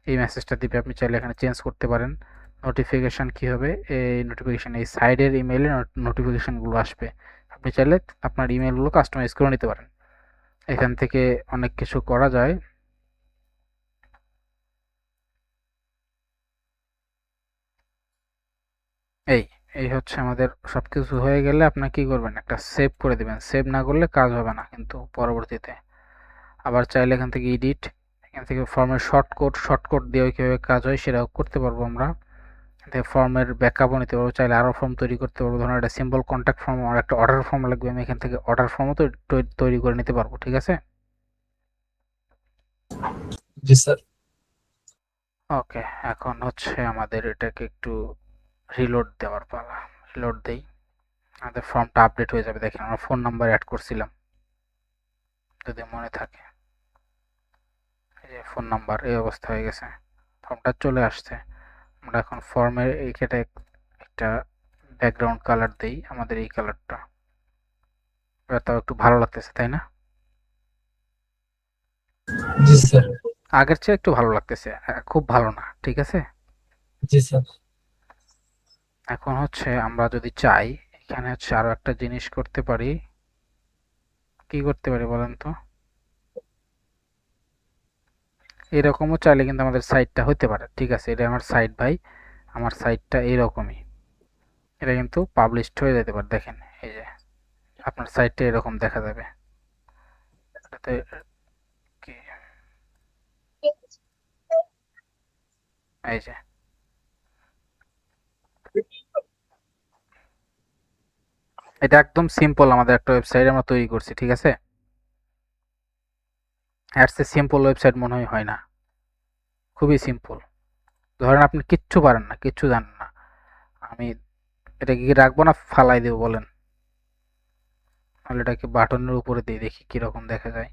এই মেসেজটা দিবে, আপনি চাইলে এখানে চেঞ্জ করতে পারেন। নোটিফিকেশান কি হবে, এই নোটিফিকেশান এই সাইডের ইমেইলে নোটিফিকেশানগুলো আসবে, আপনি চাইলে আপনার ইমেলগুলো কাস্টমাইজ করে নিতে পারেন। এখান থেকে অনেক কিছু করা যায়। এই এই হচ্ছে আমাদের সবকিছু হয়ে গেলে আপনার কি করবেন, একটা সেভ করে দিবেন। সেভ না করলে কাজ হবে না কিন্তু পরবর্তীতে। আবার চাইলে এখান থেকে এডিট, এখান থেকে ফর্মের শর্টকাট দিয়ে কীভাবে কাজ হয় সেটাও করতে পারবো আমরা। ফর্মের ব্যাকআপও নিতে পারবো, চাইলে আরও ফর্ম তৈরি করতে পারবো। ধরুন একটা সিম্পল কন্ট্যাক্ট ফর্ম, আর একটা অর্ডার ফর্ম লাগবে, আমি এখান থেকে অর্ডার ফর্মও তৈরি করে নিতে পারবো। ঠিক আছে, জি স্যার। ওকে। এখন হচ্ছে আমাদের এটাকে একটু রিলোড দেওয়ার পালা, রিলোড দেই, আমাদের ফর্মটা আপডেট হয়ে যাবে। দেখেন আমরা ফোন নাম্বার অ্যাড করছিলাম যদি মনে থাকে, এই যে ফোন নাম্বার, এই অবস্থা হয়ে গেছে, ফর্মটা চলে আসছে। আমরা এখন ফর্মের এইখানে একটা ব্যাকগ্রাউন্ড কালার দেই, আমাদের এই কালারটা, এবার তাও একটু ভালো লাগতেছে তাই না? জি স্যার। আগের চেয়ে একটু ভালো লাগতেছে, খুব ভালো না, ঠিক আছে। জি স্যার। এখন হচ্ছে আমরা যদি চাই এখানে হচ্ছে আরো একটা জিনিস করতে পারি। কি করতে পারি বলেন তো? এরকমও চাইলে কিন্তু আমাদের সাইটটা হতে পারে। ঠিক আছে, এটা আমার সাইট ভাই, আমার সাইটটা এইরকমই, এটা কিন্তু পাবলিশড হয়ে যেতে পারে। দেখেন এই যে আপনার সাইটটা এরকম দেখা যাবে, এটাতে কি, এই যে এটা একদম সিম্পল আমাদের একটা ওয়েবসাইট আমরা তৈরি করছি, ঠিক আছে? এর চেয়ে সিম্পল ওয়েবসাইট মনে হয় না, খুবই সিম্পল। ধরেন আপনি কিচ্ছু পারেন না, কিচ্ছু জানেন না, আমি এটাকে কি রাখবো না ফালাই দেবো বলেন? তাহলে এটাকে বাটনের উপরে দিয়ে দেখি কিরকম দেখা যায়।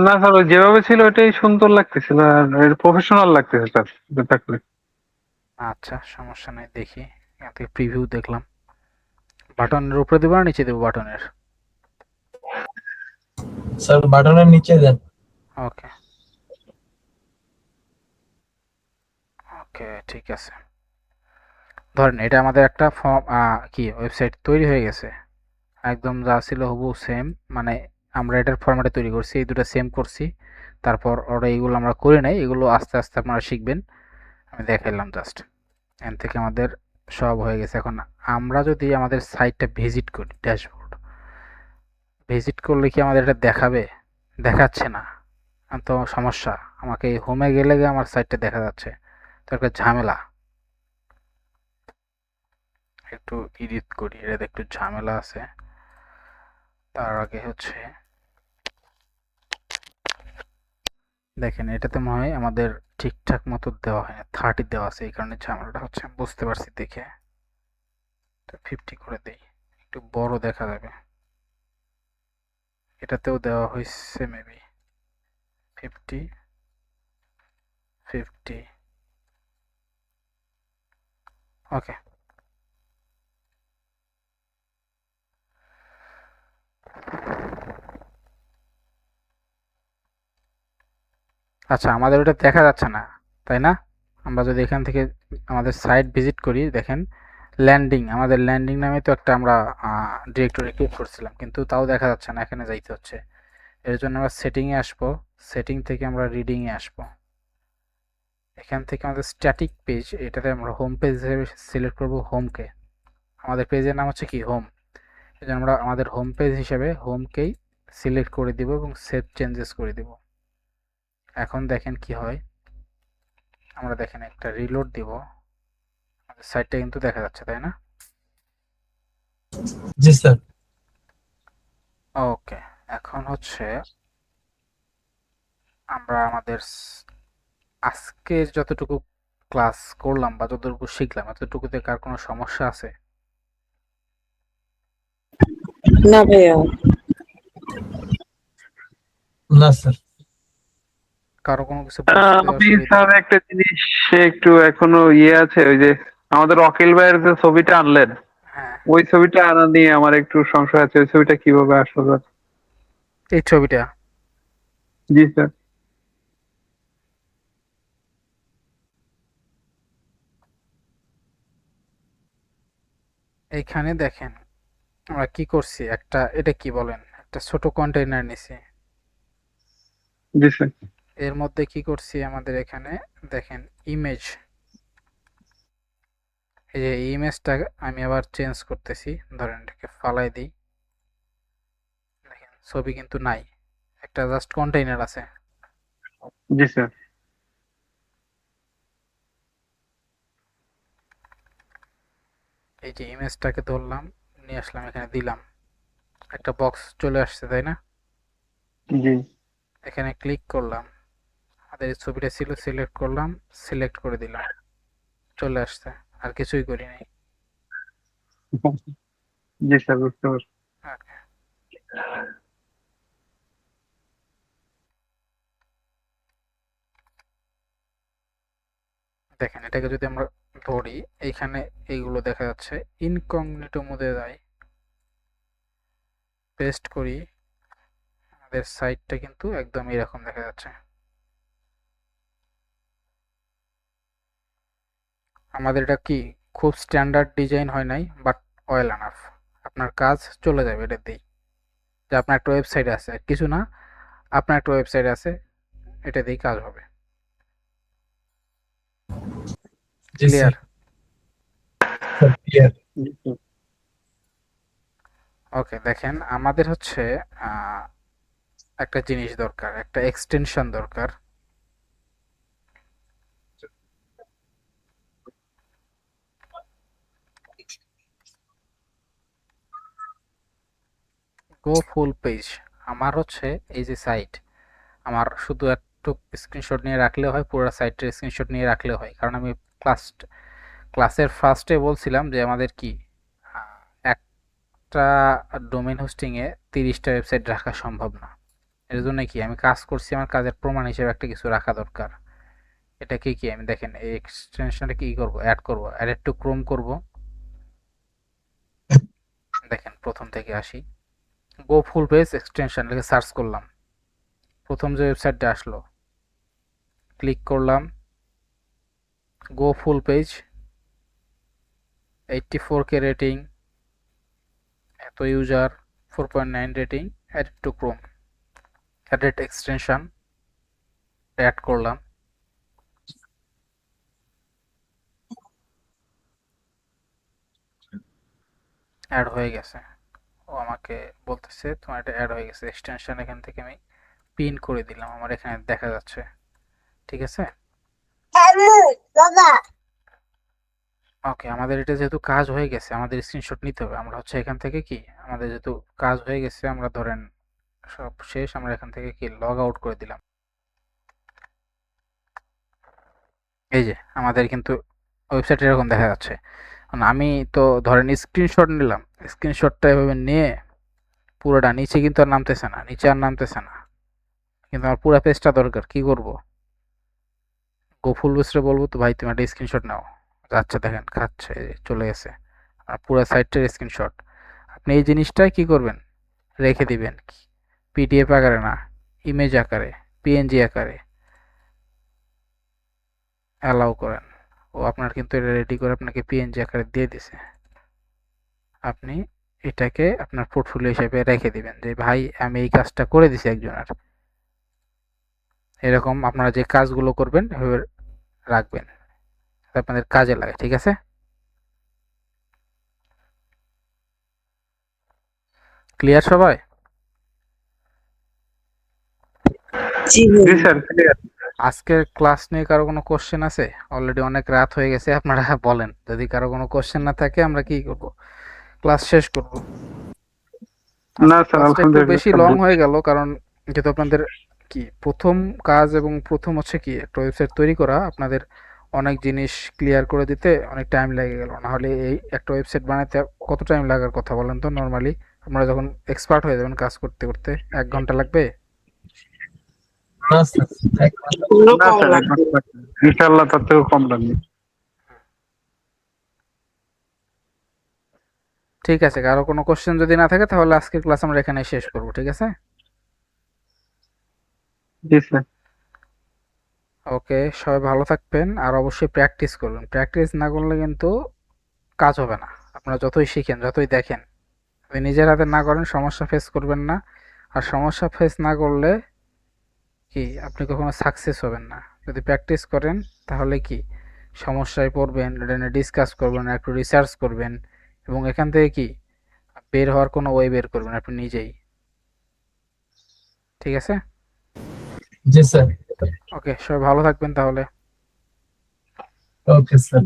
না স্যার, ওই যেভাবে ছিল ওইটাই সুন্দর লাগতেছিল আর প্রফেশনাল লাগতেছে স্যার এটা থাকলে। আচ্ছা, সমস্যা নাই, দেখি এখান থেকে প্রিভিউ দেখলাম। বাটনের উপরে দেবো না নিচে দেবো বাটনের? স্যার বাটনের নিচে দেন। ওকে, ওকে, ঠিক আছে। ধরেন এটা আমাদের একটা ফর্ম কি ওয়েবসাইট তৈরি হয়ে গেছে, একদম যা ছিল হুবহু সেম। মানে আমরা এটার ফরম্যাটে তৈরি করছি, এই দুটো সেম করছি। তারপর ওরা এইগুলো আমরা করি নাই, এগুলো আস্তে আস্তে আপনারা শিখবেন, আমি দেখাইলাম জাস্ট। এখান থেকে আমাদের সব হয়ে গেছে। এখন আমরা যদি আমাদের সাইটটা ভিজিট করি, ড্যাশবোর্ড ভিজিট করলে কি আমাদের এটা দেখাবে? দেখাচ্ছে না, তো সমস্যা। আমাকে এই হোমে গেলে গিয়ে আমার সাইটটা দেখা যাচ্ছে, তো একটা ঝামেলা। একটু এডিট করি, এটাতে একটু ঝামেলা আছে। তার আগে হচ্ছে দেখেন, এটাতে মনে হয় আমাদের ঠিকঠাক মতো দেওয়া হয় না, 30 দেওয়া আছে, এই কারণে ঝামেলাটা হচ্ছে। আমি বুঝতে পারছি দেখে, তো 50 করে দেই, একটু বড় দেখা যাবে। এটাতেও দেওয়া হয়েছে মেবি 50, 50। ওকে, আচ্ছা, আমাদের ওটা দেখা যাচ্ছে না, তাই না? আমরা যদি এখান থেকে আমাদের সাইট ভিজিট করি, দেখেন ল্যান্ডিং, আমাদের ল্যান্ডিং নামে তো একটা আমরা ডিরেক্টরি ক্রিয়েট করছিলাম, কিন্তু তাও দেখা যাচ্ছে না, এখানে যাইতে হচ্ছে। এর জন্য আমরা সেটিংয়ে আসবো, সেটিং থেকে আমরা রিডিংয়ে আসবো। এখান থেকে আমাদের স্ট্যাটিক পেজ, এটাতে আমরা হোম পেজ হিসেবে সিলেক্ট করব হোমকে। আমাদের পেজের নাম হচ্ছে কি হোম, এই জন্য আমরা আমাদের হোম পেজ হিসেবে হোমকেই সিলেক্ট করে দিব এবং সেভ চেঞ্জেস করে দিব। এখন দেখেন কি হয়, আমরা দেখেন একটা রিলোড দিব, আমাদের সাইটটা কিন্তু দেখা যাচ্ছে, তাই না? জি স্যার। ওকে, এখন হচ্ছে আমরা আমাদের আজকে যতটুকু ক্লাস করলাম বা যতটুকু শিখলাম, এতটুকুতে কার কোনো সমস্যা আছে? না ভাইয়া। না স্যার। কারো কোনো কিছু বুঝতে আমি অসুবিধা? স্যার একটা জিনিস একটু এখনো আছে, ওই যে আমাদের অখিল ভাইয়ের যে ছবিটা আনলেন, হ্যাঁ, ওই ছবিটা আনা নিয়ে আমার একটু সংশয় আছে, ওই ছবিটা কিভাবে আসলো স্যার? এই ছবিটা জি স্যার। এইখানে দেখেন, আমরা কি করছি, একটা এটা কি বলেন, একটা ছোট কন্টেইনার নিছি, জি স্যার। এর মধ্যে কি করছি আমাদের এখানে দেখেন ইমেজ, এই যে ইমেজটা আমি আবার চেঞ্জ করতেছি, ধরেন এটাকে ফালাই দিই, দেখেন ছবি কিন্তু নাই, একটা জাস্ট কন্টেইনার আছে। জি স্যার। এই যে ইমেজটাকে ধরলাম, নিয়ে আসলাম, এখানে দিলাম, একটা বক্স চলে আসছে, তাই না? জি। এখানে ক্লিক করলাম, আমাদের এই ছবিটা ছিল, সিলেক্ট করলাম, সিলেক্ট করে দিলাম, চলে আসছে, আর কিছুই করি নাই। জি স্যার, বুঝতে পারছি। ওকে, দেখেন এটাকে যদি আমরা ধরি, এইখানে এইগুলো দেখা যাচ্ছে, ইনকগনিটো মোডে যাই, পেস্ট করি, আমাদের সাইটটা কিন্তু একদম এরকম দেখা যাচ্ছে। আমাদের এটা কি খুব স্ট্যান্ডার্ড ডিজাইন হয় নাই, বাট ওয়েল এনাফ, আপনার কাজ চলে যাবে এটা দিয়েই, যে আপনার একটা ওয়েবসাইট আছে, আর কিছু না, আপনার একটা ওয়েবসাইট আছে, এটা দিয়েই কাজ হবে। জি স্যার। ক্লিয়ার? Sir clear. জি স্যার। ওকে, দেখেন আমাদের হচ্ছে একটা জিনিস দরকার, একটা এক্সটেনশন দরকার। গো ফুল পেজ আমার হচ্ছে এই যে সাইট, আমার শুধু একটু স্ক্রিনশট নিয়ে রাখলে হয়, পুরো সাইটের স্ক্রিনশট নিয়ে রাখলে হয়, কারণ আমি ক্লাসের ফার্স্টে বলছিলাম যে আমাদের কি একটা ডোমেইন হোস্টিংয়ে 30টা ওয়েবসাইট রাখা সম্ভব না। এর জন্য কি আমি কাজ করছি, আমার কাজের প্রমাণ হিসেবে একটা কিছু রাখা দরকার। এটাকে কি আমি দেখেন এই এক্সটেনশনটা কি করব, অ্যাড করব, অ্যাড টু ক্রোম করব। দেখেন প্রথম থেকে আসি, গো ফুল পেজ এক্সটেনশন লিখে সার্চ করলাম, প্রথম যে ওয়েবসাইটটা আসলো ক্লিক করলাম, go full page 84K rating, এত user, 4.9 rating, add to Chrome, added extension add করলাম। অ্যাড হয়ে গেছে, ও আমাকে বলতেছে তোমার এটা অ্যাড হয়ে গেছে। এক্সটেনশন এখান থেকে আমি পিন করে দিলাম, আমার এখানে দেখা যাচ্ছে। ঠিক আছে, ওকে, আমাদের এটা যেহেতু কাজ হয়ে গেছে, আমাদের স্ক্রিনশট নিতে হবে। আমরা হচ্ছে এখান থেকে কি, আমাদের যেহেতু কাজ হয়ে গেছে, আমরা ধরেন সব শেষ, আমরা এখান থেকে কি লগ আউট করে দিলাম। এই যে আমাদের কিন্তু ওয়েবসাইট এরকম দেখা যাচ্ছে। আমি তো ধরেন স্ক্রিনশট নিলাম, স্ক্রিনশটটা এভাবে নিয়ে পুরোটা নিচে কিন্তু আর নামতেছে না, নিচে আর নামতেছে না, কিন্তু আমার পুরো পেজটা দরকার। কি করব, গো ফুল পেজটা বলবো তো ভাই তুমি একটা স্ক্রিনশট নাও, যাচ্ছে দেখেন খাচ্ছে, এই যে চলে গেছে আর পুরো সাইটটার স্ক্রিনশট। আপনি এই জিনিসটাই কি করবেন, রেখে দিবেন পিডিএফ আকারে না, ইমেজ আকারে, পিএনজি আকারে অ্যালাউ করেন। ও আপনার কিন্তু এটা রেডি করে আপনাকে পিএনজি আকারে দিয়ে দিছে, আপনি এটাকে আপনার পোর্টফোলিও হিসেবে রেখে দিবেন যে ভাই আমি এই কাজটা করে দিছি একজনের। এরকম আপনারা যে কাজগুলো করবেন এভাবে রাখবেন, আপনাদের কাজে লাগে। ঠিক আছে, ক্লিয়ার সবাই? জি জি ভাই। Sir, clear. আজকের ক্লাস নিয়ে কারো কোনো কোশ্চেন আছে? অলরেডি অনেক রাত হয়ে গেছে, আপনারা বলেন। যদি কারো কোনো কোশ্চেন না থাকে আমরা কি করব, ক্লাস শেষ করব। না আজকের স্যার, ক্লাসটা একটু বেশি লং আলহামদুলিল্লাহ। হয়ে গেল, কারণ যেহেতু আপনাদের কি প্রথম কাজ এবং প্রথম হচ্ছে কি একটা ওয়েবসাইট তৈরি করা, আপনাদের অনেক জিনিস ক্লিয়ার করে দিতে অনেক টাইম লেগে গেল। না হলে এই একটা ওয়েবসাইট বানাতে কত টাইম লাগার কথা বলেন তো? নর্মালি আপনারা যখন এক্সপার্ট হয়ে যাবেন কাজ করতে করতে 1 ঘন্টা লাগবে। না স্যার, পুরো না কম স্যার, লাগবে। ইনশাআল্লাহ তার থেকেও কম লাগবে। ঠিক আছে, কারো কোনো কোশ্চেন যদি না থাকে তাহলে আজকের ক্লাস আমরা এখানে শেষ করব। ঠিক আছে, জি স্যার। ওকে, সবাই ভালো থাকবেন আর অবশ্যই প্র্যাকটিস করবেন। প্র্যাকটিস না করলে কিন্তু কাজ হবে না। আপনারা যতই শিখেন, যতই দেখেন, আপনি নিজের হাতে না করেন সমস্যা ফেস করবেন না। আর সমস্যা ফেস না করলে কি আপনি কখনো সাকসেস হবেন না। যদি প্র্যাকটিস করেন তাহলে কি সমস্যায় পড়বেন, এটা নিয়ে ডিসকাস করবেন, একটু রিসার্চ করবেন, এবং এখান থেকে কি বের হওয়ার কোনো ওয়ে বের করবেন আপনি নিজেই। ঠিক আছে, জি স্যার। ওকে, সবাই ভালো থাকবেন তাহলে। Okay sir.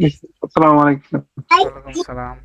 আসসালামু আলাইকুম। ওয়ালাইকুম সালাম।